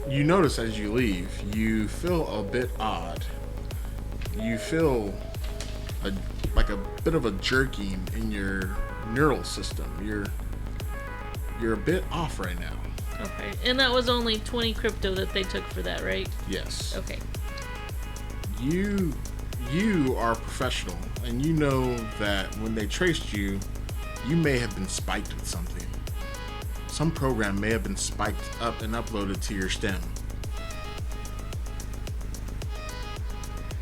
You notice as you leave, you feel a bit odd. You feel like a bit of a jerking in your neural system. You're a bit off right now. Okay, and that was only 20 crypto that they took for that, right? Yes. Okay. You are a professional, and you know that when they traced you, you may have been spiked with something. Some program may have been spiked up and uploaded to your stem.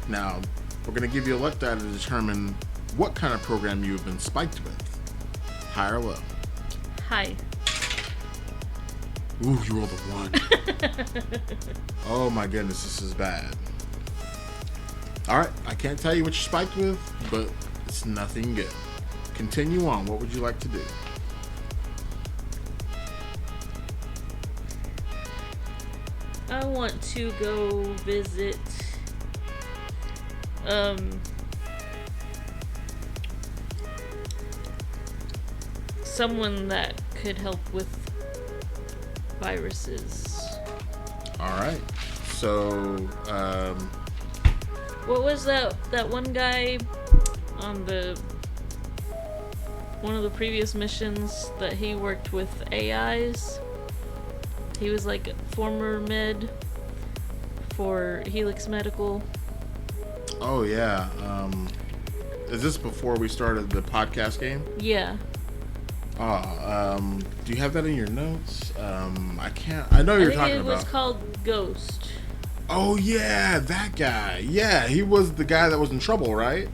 Now, we're going to give you a luck die to determine what kind of program you have been spiked with. High or low? Hi. Ooh, you rolled a 1. Oh my goodness, this is bad. Alright, I can't tell you what you're spiked with, but it's nothing good. Continue on. What would you like to do? I want to go visit someone that could help with viruses. Alright. So, what was that one guy on one of the previous missions that he worked with AIs? He was like a former med for Helix Medical. oh yeah. Is this before we started the podcast game? Yeah. Do you have that in your notes? I can't. I know you're talking It was about. called Ghost. Oh yeah, that guy. Yeah, he was the guy that was in trouble, right?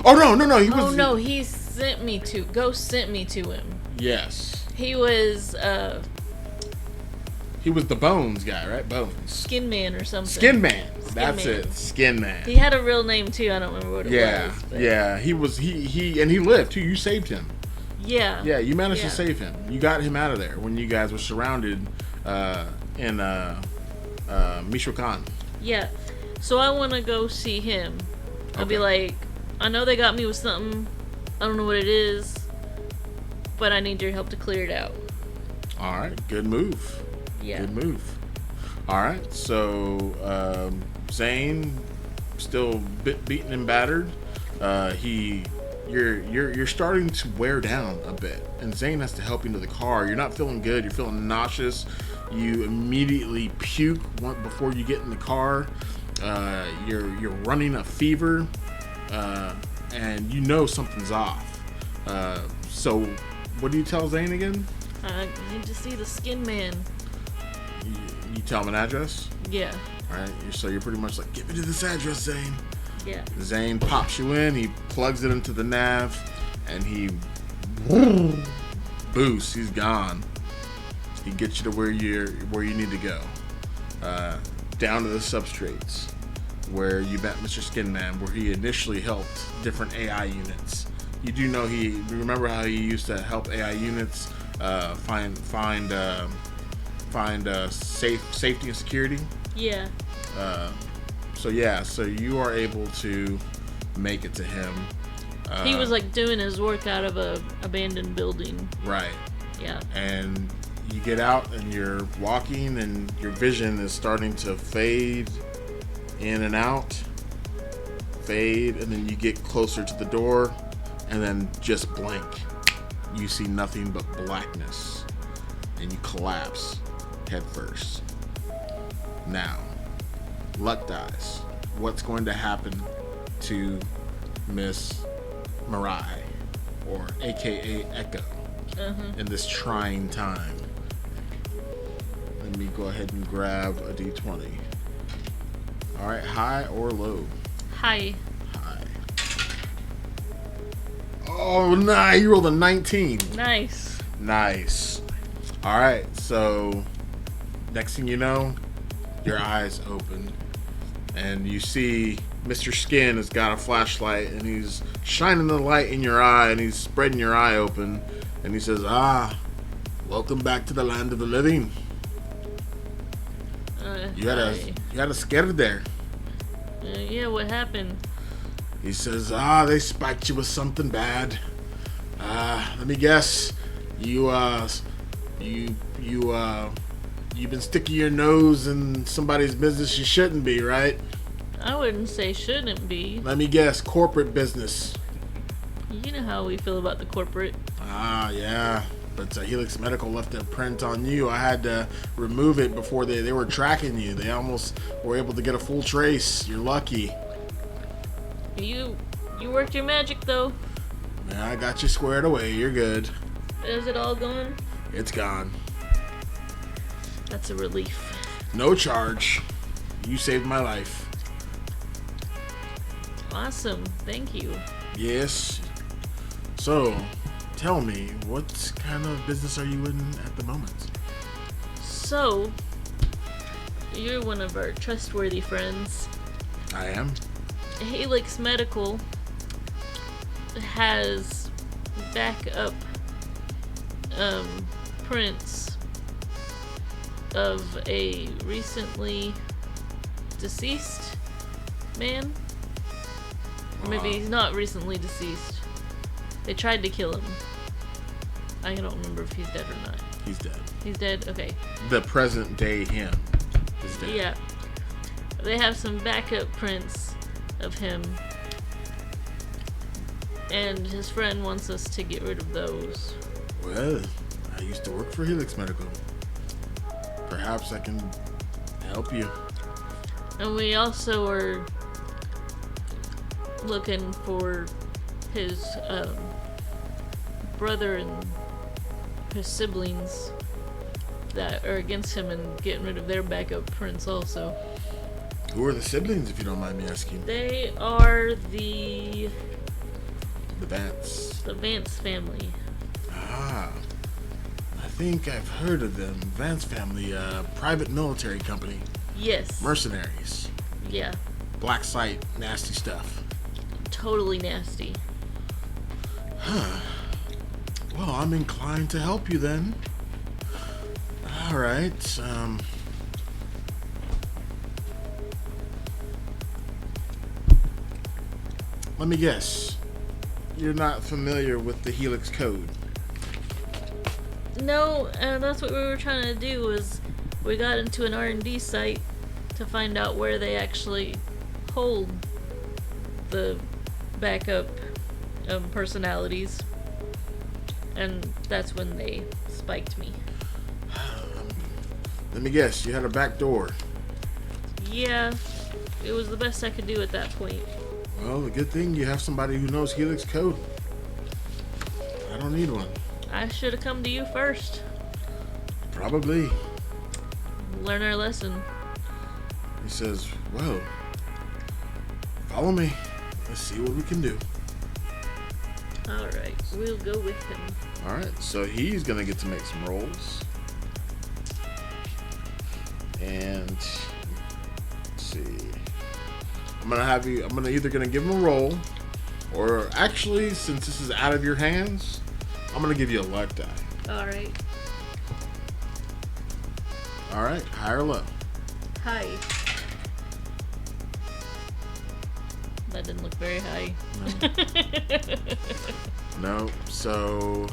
Oh no, he was. Oh no, he sent me to Ghost sent me to him. Yes. He was He was the Bones guy, right? Bones. Skin Man or something. Skin Man. That's Man. it. Skin Man. He had a real name too. I don't remember what it was. But Yeah. He was. He and he lived too. You saved him. Yeah. Yeah, you managed to Yeah. save him. You got him out of there when you guys were surrounded in Michoacan. Yeah. So I want to go see him. I'll be Okay. like, I know they got me with something. I don't know what it is, but I need your help to clear it out. All right, good move. Yeah. Good move. All right, so Zane still beaten and battered. You're starting to wear down a bit, and Zane has to help you to the car. You're not feeling good. You're feeling nauseous. You immediately puke before you get in the car. You're running a fever, and you know something's off. So, what do you tell Zane again? I need to see the skin man. You tell him an address. Yeah. All right. So you're pretty much like, get me to this address, Zane. Yeah. Zane pops you in. He plugs it into the nav, and he boosts. He's gone. He gets you to where you need to go, down to the substrates, where you met Mr. Skinman, where he initially helped different AI units. You do know remember how he used to help AI units find safety and security. Yeah. So you are able to make it to him. He was like doing his work out of a abandoned building. Right. Yeah. And you get out and you're walking and your vision is starting to fade in and out. Fade, and then you get closer to the door and then just blink. You see nothing but blackness and you collapse head first. Now, luck dies. What's going to happen to Miss Mirai, or AKA Echo, in this trying time? Let me go ahead and grab a d20. All right, high or low? Hi. High. Oh, nah, you rolled a 19. Nice. Nice. All right, so next thing you know, your eyes open and you see Mr. Skin has got a flashlight and he's shining the light in your eye and he's spreading your eye open and he says, welcome back to the land of the living. You had a scare there. Yeah, what happened? He says, they spiked you with something bad. Let me guess. You've been sticking your nose in somebody's business you shouldn't be, right? I wouldn't say shouldn't be. Let me guess, corporate business. You know how we feel about the corporate. Yeah. But Helix Medical left a print on you. I had to remove it before they were tracking you. They almost were able to get a full trace. You're lucky. You worked your magic though. Yeah, I got you squared away. You're good. Is it all gone? It's gone. That's a relief. No charge. You saved my life. Awesome. Thank you. Yes. So, tell me, what kind of business are you in at the moment? So, you're one of our trustworthy friends. I am. Helix Medical has backup prints of a recently deceased man. Or maybe he's not recently deceased. They tried to kill him. I don't remember if he's dead or not. He's dead. He's dead? Okay. The present day him is dead. Yeah. They have some backup prints of him. And his friend wants us to get rid of those. Well, I used to work for Helix Medical. Perhaps I can help you. And we also are looking for his brother and his siblings that are against him and getting rid of their backup prints also. Who are the siblings, if you don't mind me asking? They are the Vance. Vance family. I think I've heard of them. Vance family, private military company. Yes. Mercenaries. Yeah. Black site, nasty stuff. Totally nasty. Well, I'm inclined to help you then. All right. Let me guess. You're not familiar with the Helix code. No, and that's what we were trying to do. Was we got into an R&D site to find out where they actually hold the backup personalities, and that's when they spiked me. Let me guess. You had a back door. Yeah, it was the best I could do at that point. Well, the good thing you have somebody who knows Helix code. I don't need one. I should have come to you first. Probably. Learn our lesson. He says, well, follow me. Let's see what we can do. Alright, we'll go with him. Alright, so he's going to get to make some rolls. And, let's see. I'm either going to give him a roll, or actually, since this is out of your hands, I'm going to give you a luck die. Alright. Alright, high or low? High. That didn't look very high. No. So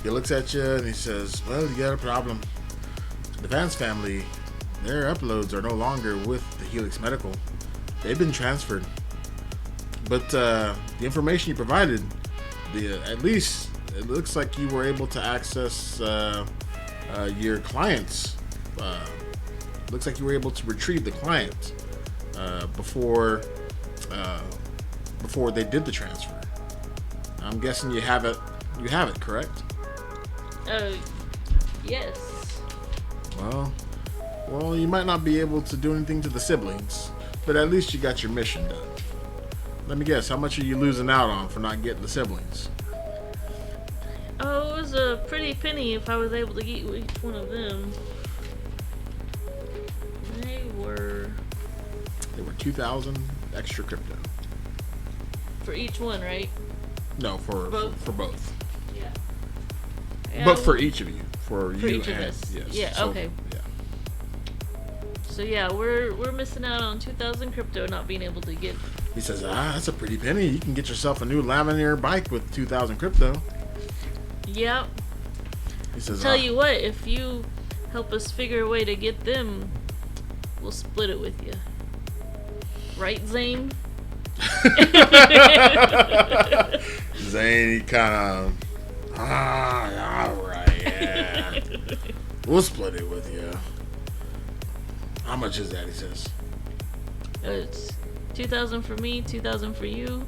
he looks at you and he says, well, you got a problem. The Vance family, their uploads are no longer with the Helix Medical. They've been transferred. But the information you provided, at least it looks like you were able to access your clients. Looks like you were able to retrieve the client before they did the transfer. I'm guessing you have it. You have it, correct? Yes. Well, you might not be able to do anything to the siblings, but at least you got your mission done. Let me guess, how much are you losing out on for not getting the siblings? Oh, it was a pretty penny if I was able to get each one of them. They were 2,000 extra crypto. for each one, right? No, for both. Yeah. But for each of you, for you each of and us. yes. Yeah. So, Okay. Yeah. So yeah, we're missing out on 2,000 crypto not being able to get. He says, that's a pretty penny. You can get yourself a new Laminar bike with 2,000 crypto. Yep. He says, Tell you what, if you help us figure a way to get them, we'll split it with you. Right, Zane? Zane, he kind of, alright, yeah. We'll split it with you. How much is that, he says? It's 2,000 for me, 2,000 for you.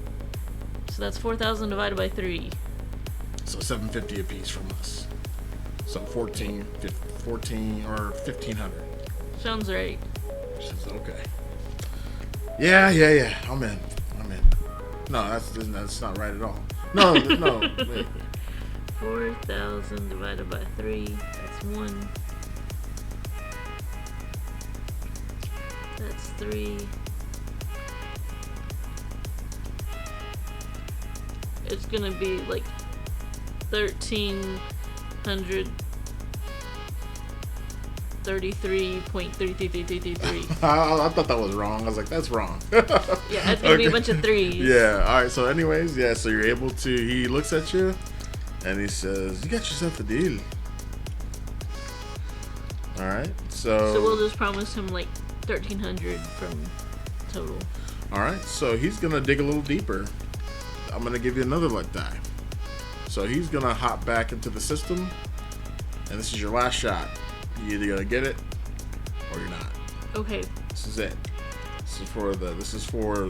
So that's 4,000 divided by 3. So $750 a piece from us. So 14 or 1,500. Sounds right. She says, okay. Yeah. I'm in. No, that's not right at all. No, wait. 4,000 divided by 3. That's 1. That's 3. It's gonna be like 1,333.33333. I thought that was wrong. I was like, that's wrong. Yeah, it's gonna be a bunch of 3s. Yeah. All right. So, anyways, yeah. So you're able to. He looks at you, and he says, "You got yourself a deal." All right. So we'll just promise him like 1,300 from total. All right. So he's gonna dig a little deeper. I'm gonna give you another luck die. So he's gonna hop back into the system, and this is your last shot. You're either gonna get it or you're not. Okay. This is it. This is for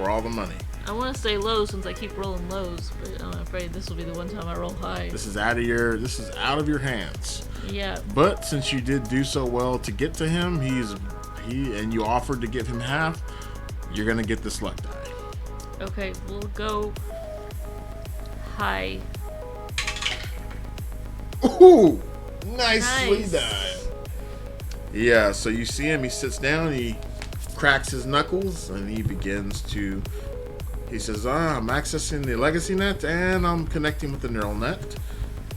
all the money. I want to stay low since I keep rolling lows, but I'm afraid this will be the one time I roll high. This is out of your hands. Yeah. But since you did do so well to get to him, and you offered to give him half, you're gonna get this luck die. Okay, we'll go high. Ooh, nicely Nice. done. Yeah, so you see him, he sits down, he cracks his knuckles, and he says, I'm accessing the legacy net, and I'm connecting with the neural net.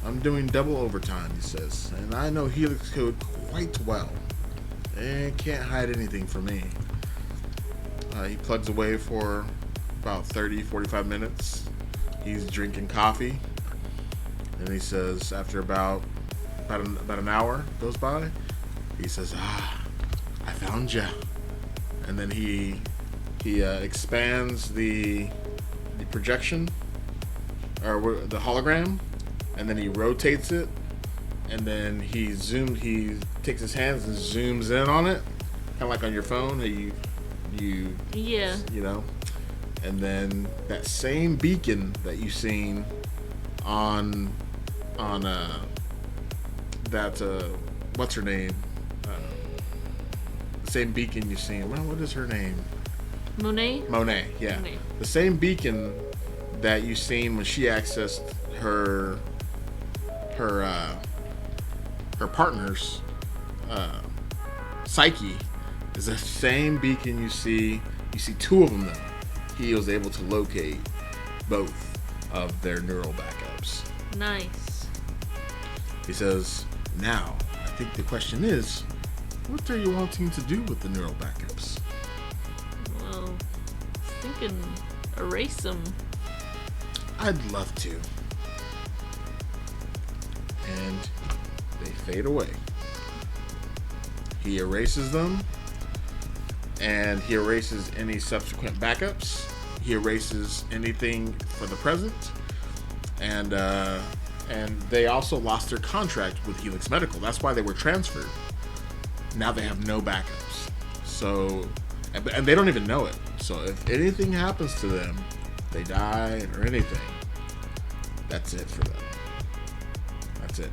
I'm doing double overtime, he says, and I know Helix code quite well. And can't hide anything from me. He plugs away for about 30, 45 minutes. He's drinking coffee. And he says, after about an hour goes by, he says, I found ya. And then he expands the projection, or the hologram, and then he rotates it, and then he takes his hands and zooms in on it, kind of like on your phone, how you know, and then that same beacon that you seen on that what's her name, the same beacon you seen. Well, what is her name? Monet, yeah. Monet. The same beacon that you seen when she accessed her partner's psyche is the same beacon you see. You see two of them now. He was able to locate both of their neural backups. Nice. He says, now, I think the question is, what are you wanting to do with the neural backups? Well, I was thinking erase them. I'd love to. And they fade away. He erases them, and he erases any subsequent backups. He erases anything for the present, and they also lost their contract with Helix Medical. That's why they were transferred. Now they have no backups. So, and they don't even know it. So if anything happens to them, they die or anything, that's it for them. That's it.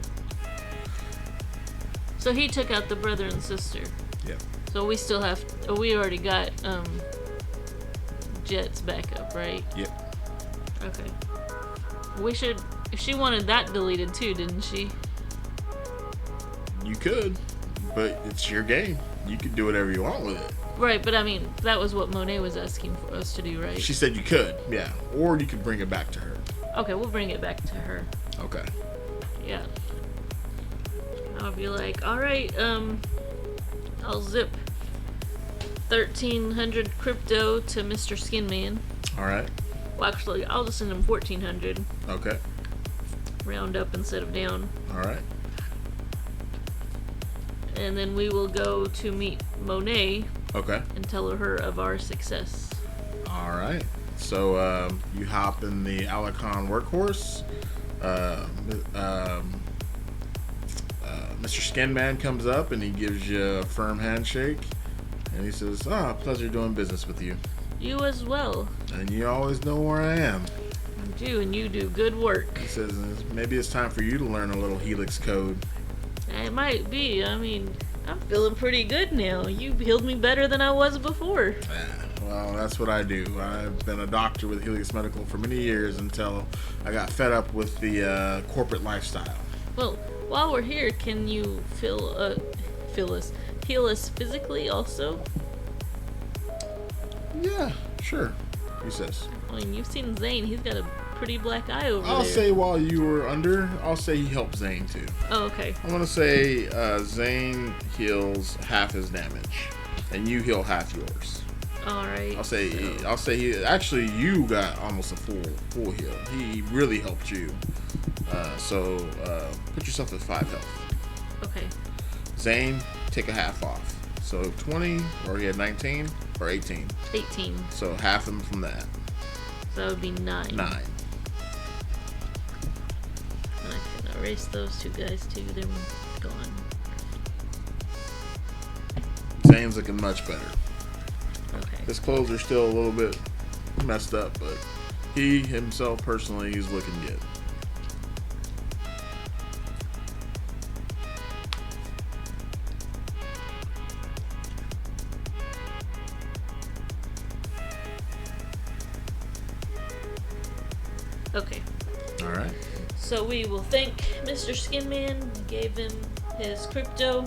So he took out the brother and sister. Yep. So we still have. We already got Jet's backup, right? Yep. Okay. We should. She wanted that deleted too, didn't she? You could, but it's your game. You could do whatever you want with it. Right, but I mean, that was what Monet was asking for us to do, right? She said you could, yeah. Or you could bring it back to her. Okay, we'll bring it back to her. Okay. Yeah. I'll be like, alright, I'll zip 1,300 crypto to Mr. Skinman. Alright. Well, actually, I'll just send him 1,400. Okay. Round up instead of down. Alright. And then we will go to meet Monet. Okay. And tell her of our success. Alright. So, you hop in the Alicon workhorse. Mr. Skinman comes up and he gives you a firm handshake. And he says, pleasure doing business with you. You as well. And you always know where I am. I do, and you do good work. He says, maybe it's time for you to learn a little Helix code. It might be. I mean, I'm feeling pretty good now. You healed me better than I was before. Well, that's what I do. I've been a doctor with Helix Medical for many years until I got fed up with the corporate lifestyle. Well, while we're here, can you heal us physically also? Yeah, sure, he says. I mean, you've seen Zane. He's got a pretty black eye over there. I'll say while you were under, I'll say he helped Zane too. Oh, okay. I'm going to say Zane heals half his damage, and you heal half yours. Alright. I'll say he actually, you got almost a full heal. He really helped you. So put yourself at 5 health. Okay. Zane, take a half off. So 20, or he had 19, or 18. 18. So half him from that. So that would be 9. 9. And I can erase those two guys too. They're gone. Zane's looking much better. Okay. His clothes are still a little bit messed up, but he himself personally, he's looking good. Okay. Alright. So we will thank Mr. Skinman. We gave him his crypto.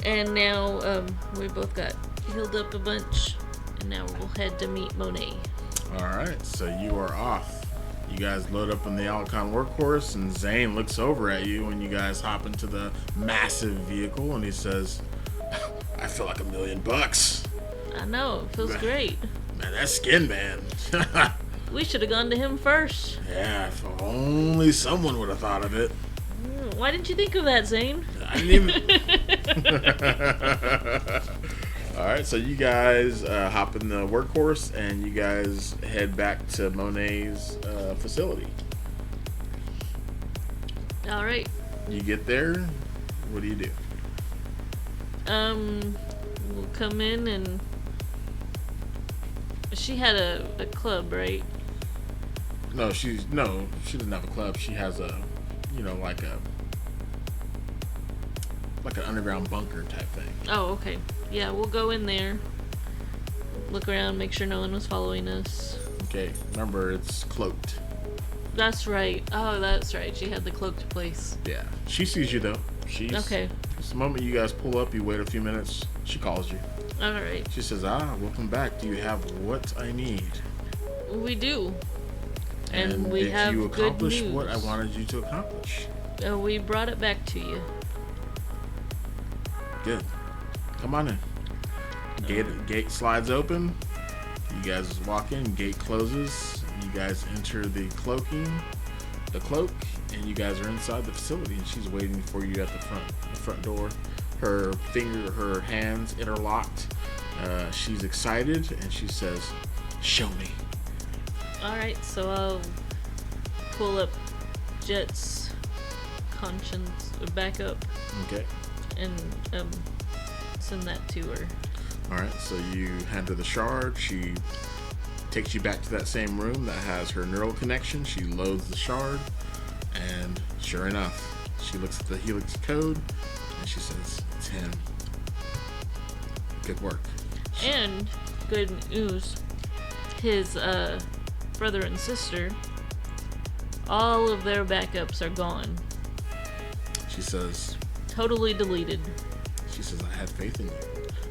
And now we both got healed up a bunch. And now we'll head to meet Monet. Alright, so you are off. You guys load up in the Alcon workhorse, and Zane looks over at you when you guys hop into the massive vehicle, and he says, I feel like $1 million. I know, it feels great. Man, that skin, man. We should have gone to him first. Yeah, if only someone would have thought of it. Why didn't you think of that, Zane? I didn't even... Alright, so you guys hop in the workhorse, and you guys head back to Monet's facility. Alright. You get there, what do you do? We'll come in and... She had a club, right? No, she doesn't have a club. She has a, like an underground bunker type thing. Oh, okay. Yeah, we'll go in there. Look around, make sure no one was following us. Okay, remember it's cloaked. That's right. Oh, that's right. She had the cloaked place. Yeah. She sees you though. Okay. The moment you guys pull up, you wait a few minutes, she calls you. Alright. She says, welcome back. Do you have what I need? We do. And we did have you accomplish good news. what I wanted you to accomplish? We brought it back to you. Good. Come on in. Gate slides open. You guys walk in. Gate closes. You guys enter the cloak, and you guys are inside the facility. And she's waiting for you at the front door. Her hands interlocked. She's excited, and she says, "Show me." Alright, so I'll pull up Jet's conscience backup. Okay. And send that to her. Alright, so you hand her the shard. She takes you back to that same room that has her neural connection. She loads the shard, and sure enough, she looks at the Helix code, and she says, it's him. Good work. And good news, his brother and sister, all of their backups are gone. She says, totally deleted. She says, I had faith in you.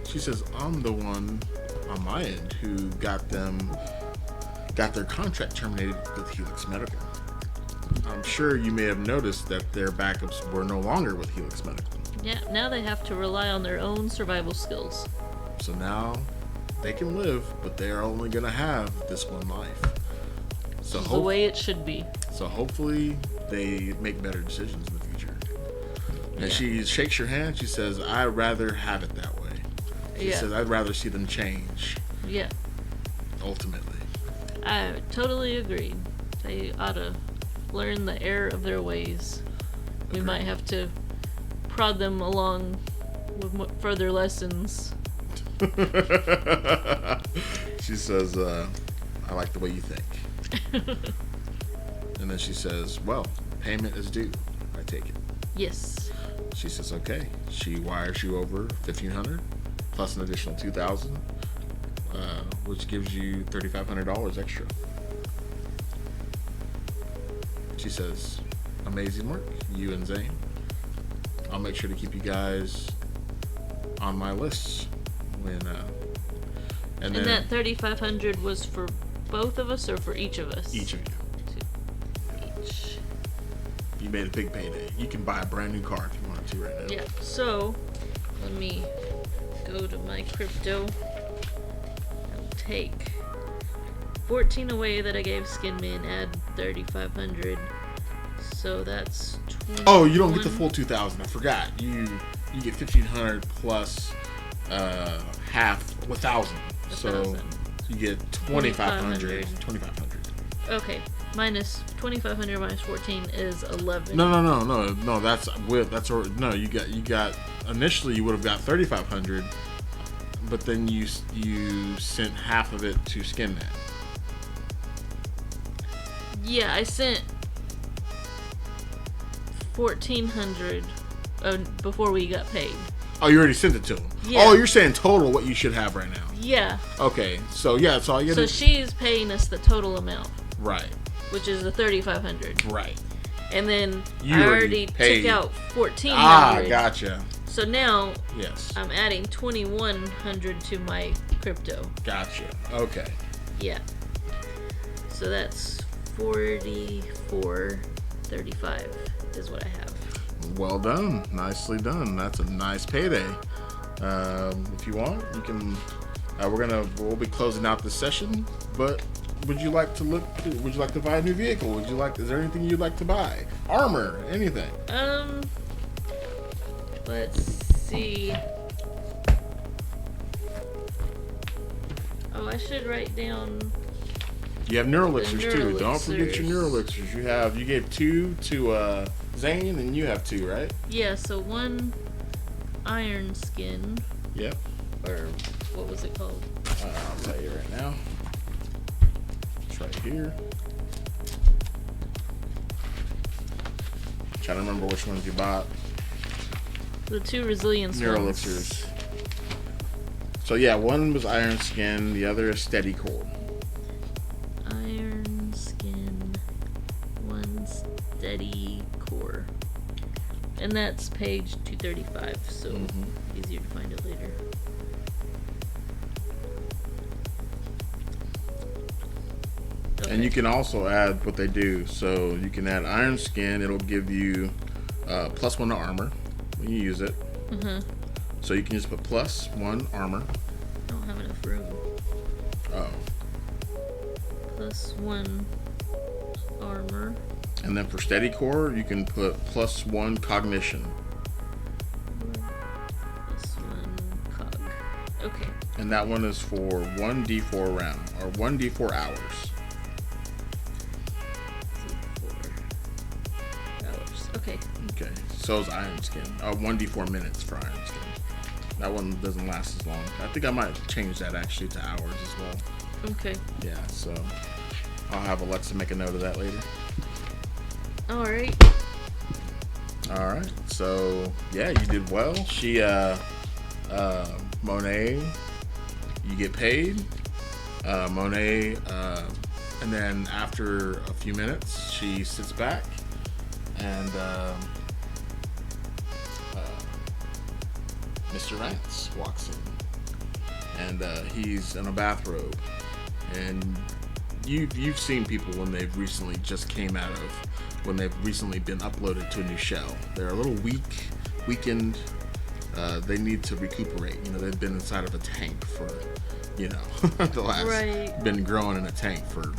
She says, I'm the one on my end who got their contract terminated with Helix Medical. I'm sure you may have noticed that their backups were no longer with Helix Medical. Yeah, now they have to rely on their own survival skills. So now they can live, but they are only going to have this one life. So the way it should be. So hopefully they make better decisions in the future. And she shakes your hand. She says, I'd rather have it that way. She says, I'd rather see them change. Yeah. Ultimately. I totally agree. They ought to learn the error of their ways. We might have to prod them along with further lessons. She says, I like the way you think. And then she says, well, payment is due. I take it. Yes. She says, okay. She wires you over $1,500 plus an additional $2,000, which gives you $3,500 extra. She says, amazing work, you and Zane. I'll make sure to keep you guys on my lists when and then that $3,500 was for both of us or for each of us? Each of you. Each. You made a big payday. You can buy a brand new car if you wanted to right now. Yeah. So let me go to my crypto. I'll take 14 away that I gave Skinman, add 3,500. So that's 21. Oh, you don't get the full 2,000. I forgot. You get 1,500 plus half 1,000. So you get 2,500. 2,500. Okay. Minus 2,500 minus 14 is 11. No. That's no. You got initially you would have got 3,500, but then you sent half of it to Skinman. Yeah, I sent 1,400 before we got paid. Oh, you already sent it to him. Yeah. Oh, you're saying total what you should have right now. Yeah. Okay, so yeah, so all you So she's paying us the total amount. Right. Which is the 3,500. Right. And then You I already already paid. took out 1,400. Ah, gotcha. So now Yes. I'm adding 2,100 to my crypto. Gotcha. Okay. Yeah. So that's 44.35 is what I have. Well done. Nicely done. That's a nice payday. If you want, you can. We'll be closing out the session. But would you like to buy a new vehicle? Is there anything you'd like to buy? Armor, anything? Let's see. Oh, I should write down. You have Neuralixirs too. Don't Neuralixirs. forget your Neuralixirs. You gave 2 to Zane, and you have 2, right? Yeah, so 1 iron skin, Yep. or what was it called? I'll tell you right now. It's right here. Trying to remember which ones you bought. The 2 resilience Neuralixirs. So yeah, one was iron skin, the other is steady core. Iron skin, 1 steady core. And that's page 235, so easier to find it later. Okay. And you can also add what they do. So you can add iron skin, it'll give you +1 to armor when you use it. So you can just put +1 armor. I don't have enough room. Oh. +1 armor. And then for steady core, you can put +1 cognition. +1 cog. Okay. And that one is for 1d4 round, or 1d4 hours. 4 hours. Okay. Okay, so is iron skin. 1d4 minutes for iron skin. That one doesn't last as long. I think I might change that actually to hours as well. Okay. Yeah, so I'll have Alexa make a note of that later. Alright. Alright, so yeah, you did well. She, Monet, you get paid. Monet, and then after a few minutes, she sits back and Mr. Rance walks in, and he's in a bathrobe, and you've seen people when they've recently when they've recently been uploaded to a new shell. They're a little weakened. They need to recuperate. They've been inside of a tank for, the last been growing in a tank for,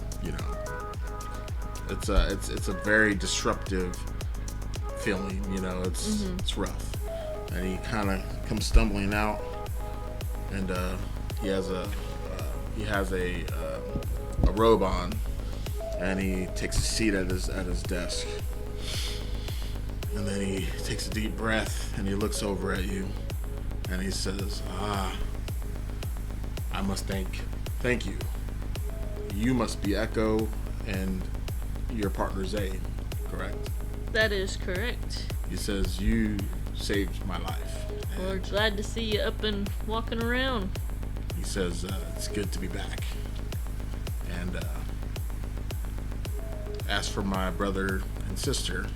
it's a very disruptive feeling. It's rough. And he kind of comes stumbling out, and he has a robe on, and he takes a seat at his desk, and then he takes a deep breath, and he looks over at you, and he says, I must thank you. You must be Echo and your partner Zane, correct? That is correct. He says, you saved my life. We're glad to see you up and walking around. He says, it's good to be back. And as for my brother and sister,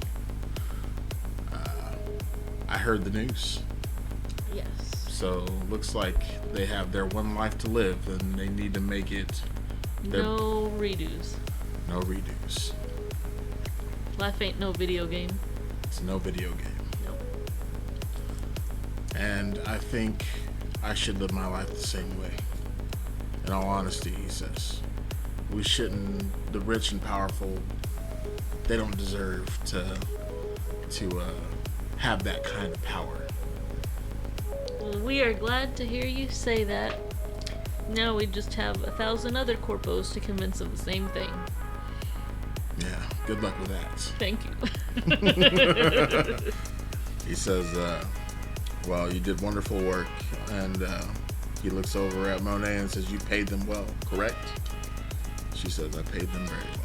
I heard the news. Yes. So looks like they have their one life to live, and they need to make it. No redos. No redos. Life ain't no video game. It's no video game. Nope. And I think I should live my life the same way. In all honesty, he says. We shouldn't, the rich and powerful, they don't deserve to have that kind of power. Well, we are glad to hear you say that. Now we just have 1,000 other corpos to convince of the same thing. Yeah, good luck with that. Thank you. He says, well, you did wonderful work. And he looks over at Monet and says, you paid them well, correct? She says, I paid them very well.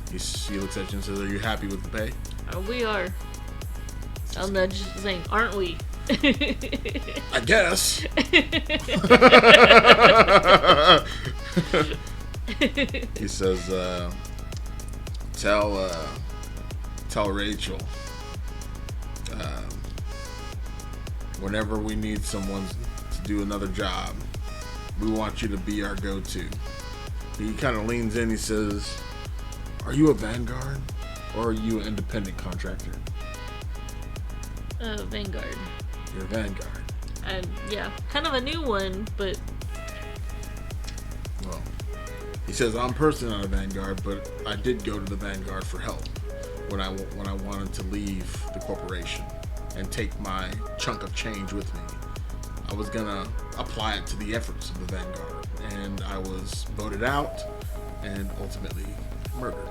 He looks at you and says, are you happy with the pay? We are. I'll nudge Zane, aren't we? I guess. He says, tell Rachel, whenever we need someone to do another job, we want you to be our go-to. He kind of leans in, he says, Are you a Vanguard, or are you an independent contractor? Vanguard. You're a Vanguard. Yeah, kind of a new one, but Well, he says I'm personally not a Vanguard, but I did go to the Vanguard for help when I wanted to leave the corporation and take my chunk of change with me. I was gonna apply it to the efforts of the Vanguard, and I was voted out and ultimately murdered.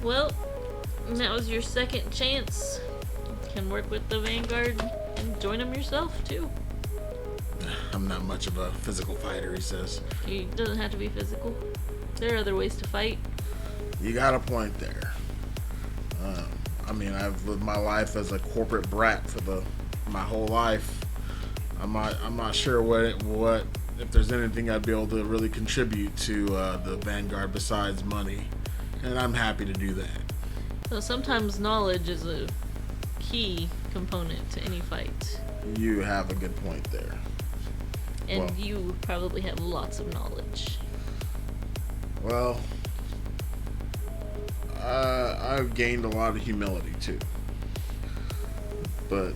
well, that was your second chance. You can work with the Vanguard and join them yourself too. I'm not much of a physical fighter, he says. It doesn't have to be physical. There are other ways to fight. You got a point there. I mean, I've lived my life as a corporate brat for my whole life. I'm not sure what if there's anything I'd be able to really contribute to the Vanguard besides money, and I'm happy to do that. So sometimes knowledge is a key component to any fight. You have a good point there. And Well- you probably have lots of knowledge. Well, I've gained a lot of humility too, but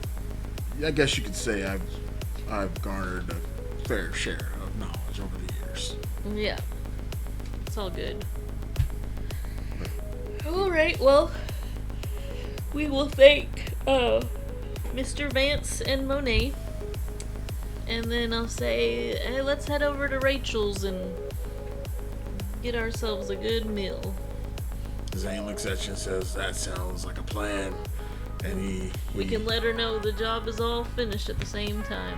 I guess you could say I've garnered a fair share of knowledge over the years. Yeah. It's all good. Alright, well, we will thank Mr. Vance and Monet. And then I'll say, hey, let's head over to Rachel's and get ourselves a good meal. Zane looks at you and says, "That sounds like a plan." And We can let her know the job is all finished at the same time.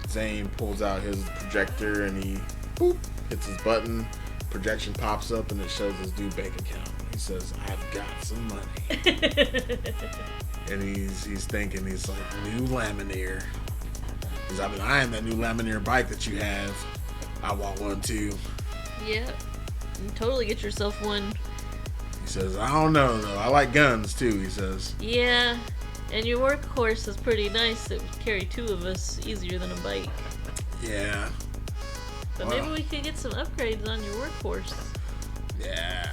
Zane pulls out his projector and he boop, hits his button. Projection pops up and it shows his new bank account. He says, "I've got some money." And he's thinking, he's like, "New Lamineer." He's, "I've been eyeing that new Lamineer bike that you have. I want one too." Yeah. You totally get yourself one. He says, "I don't know though. I like guns too." He says, Yeah. And your workhorse is pretty nice. It would carry two of us easier than a bike. "Yeah, But Wow. maybe we could get some upgrades on your workhorse. yeah,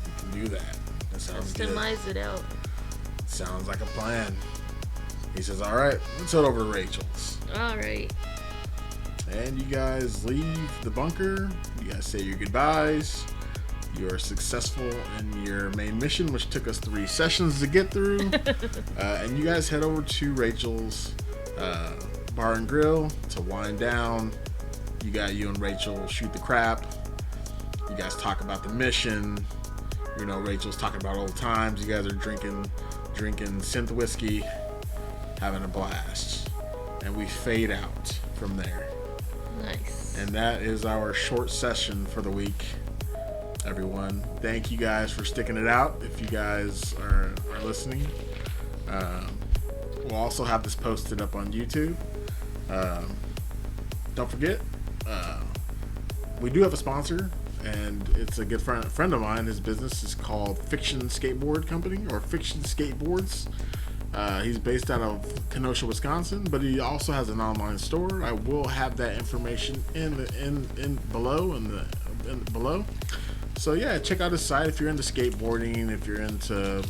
you can do that. That sounds good. Customize it out. Sounds like a plan." He says, "All right, let's head over to Rachel's." Alright. And you guys leave the bunker. You guys say your goodbyes. You are successful in your main mission, which took us 3 sessions to get through. And you guys head over to Rachel's bar and grill to wind down. You and Rachel shoot the crap. You guys talk about the mission. You know, Rachel's talking about old times. You guys are drinking synth whiskey, having a blast. And we fade out from there. Nice. And that is our short session for the week, everyone. Thank you guys for sticking it out. If you guys are listening, we'll also have this posted up on YouTube. Don't forget, we do have a sponsor, and it's a good friend of mine. His business is called FIXION Skateboard Company, or FIXION Skateboards. He's based out of Kenosha, Wisconsin, but he also has an online store. I will have that information below. So yeah, check out his site if you're into skateboarding,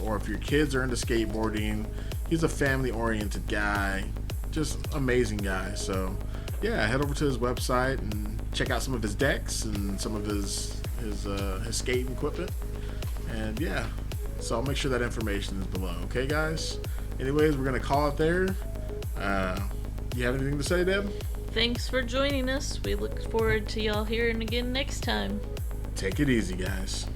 or if your kids are into skateboarding. He's a family-oriented guy, just amazing guy. So yeah, head over to his website and check out some of his decks and some of his skating equipment. And yeah, so I'll make sure that information is below. Okay, guys. Anyways, we're gonna call it there. You have anything to say, Deb? Thanks for joining us. We look forward to y'all hearing again next time. Take it easy, guys.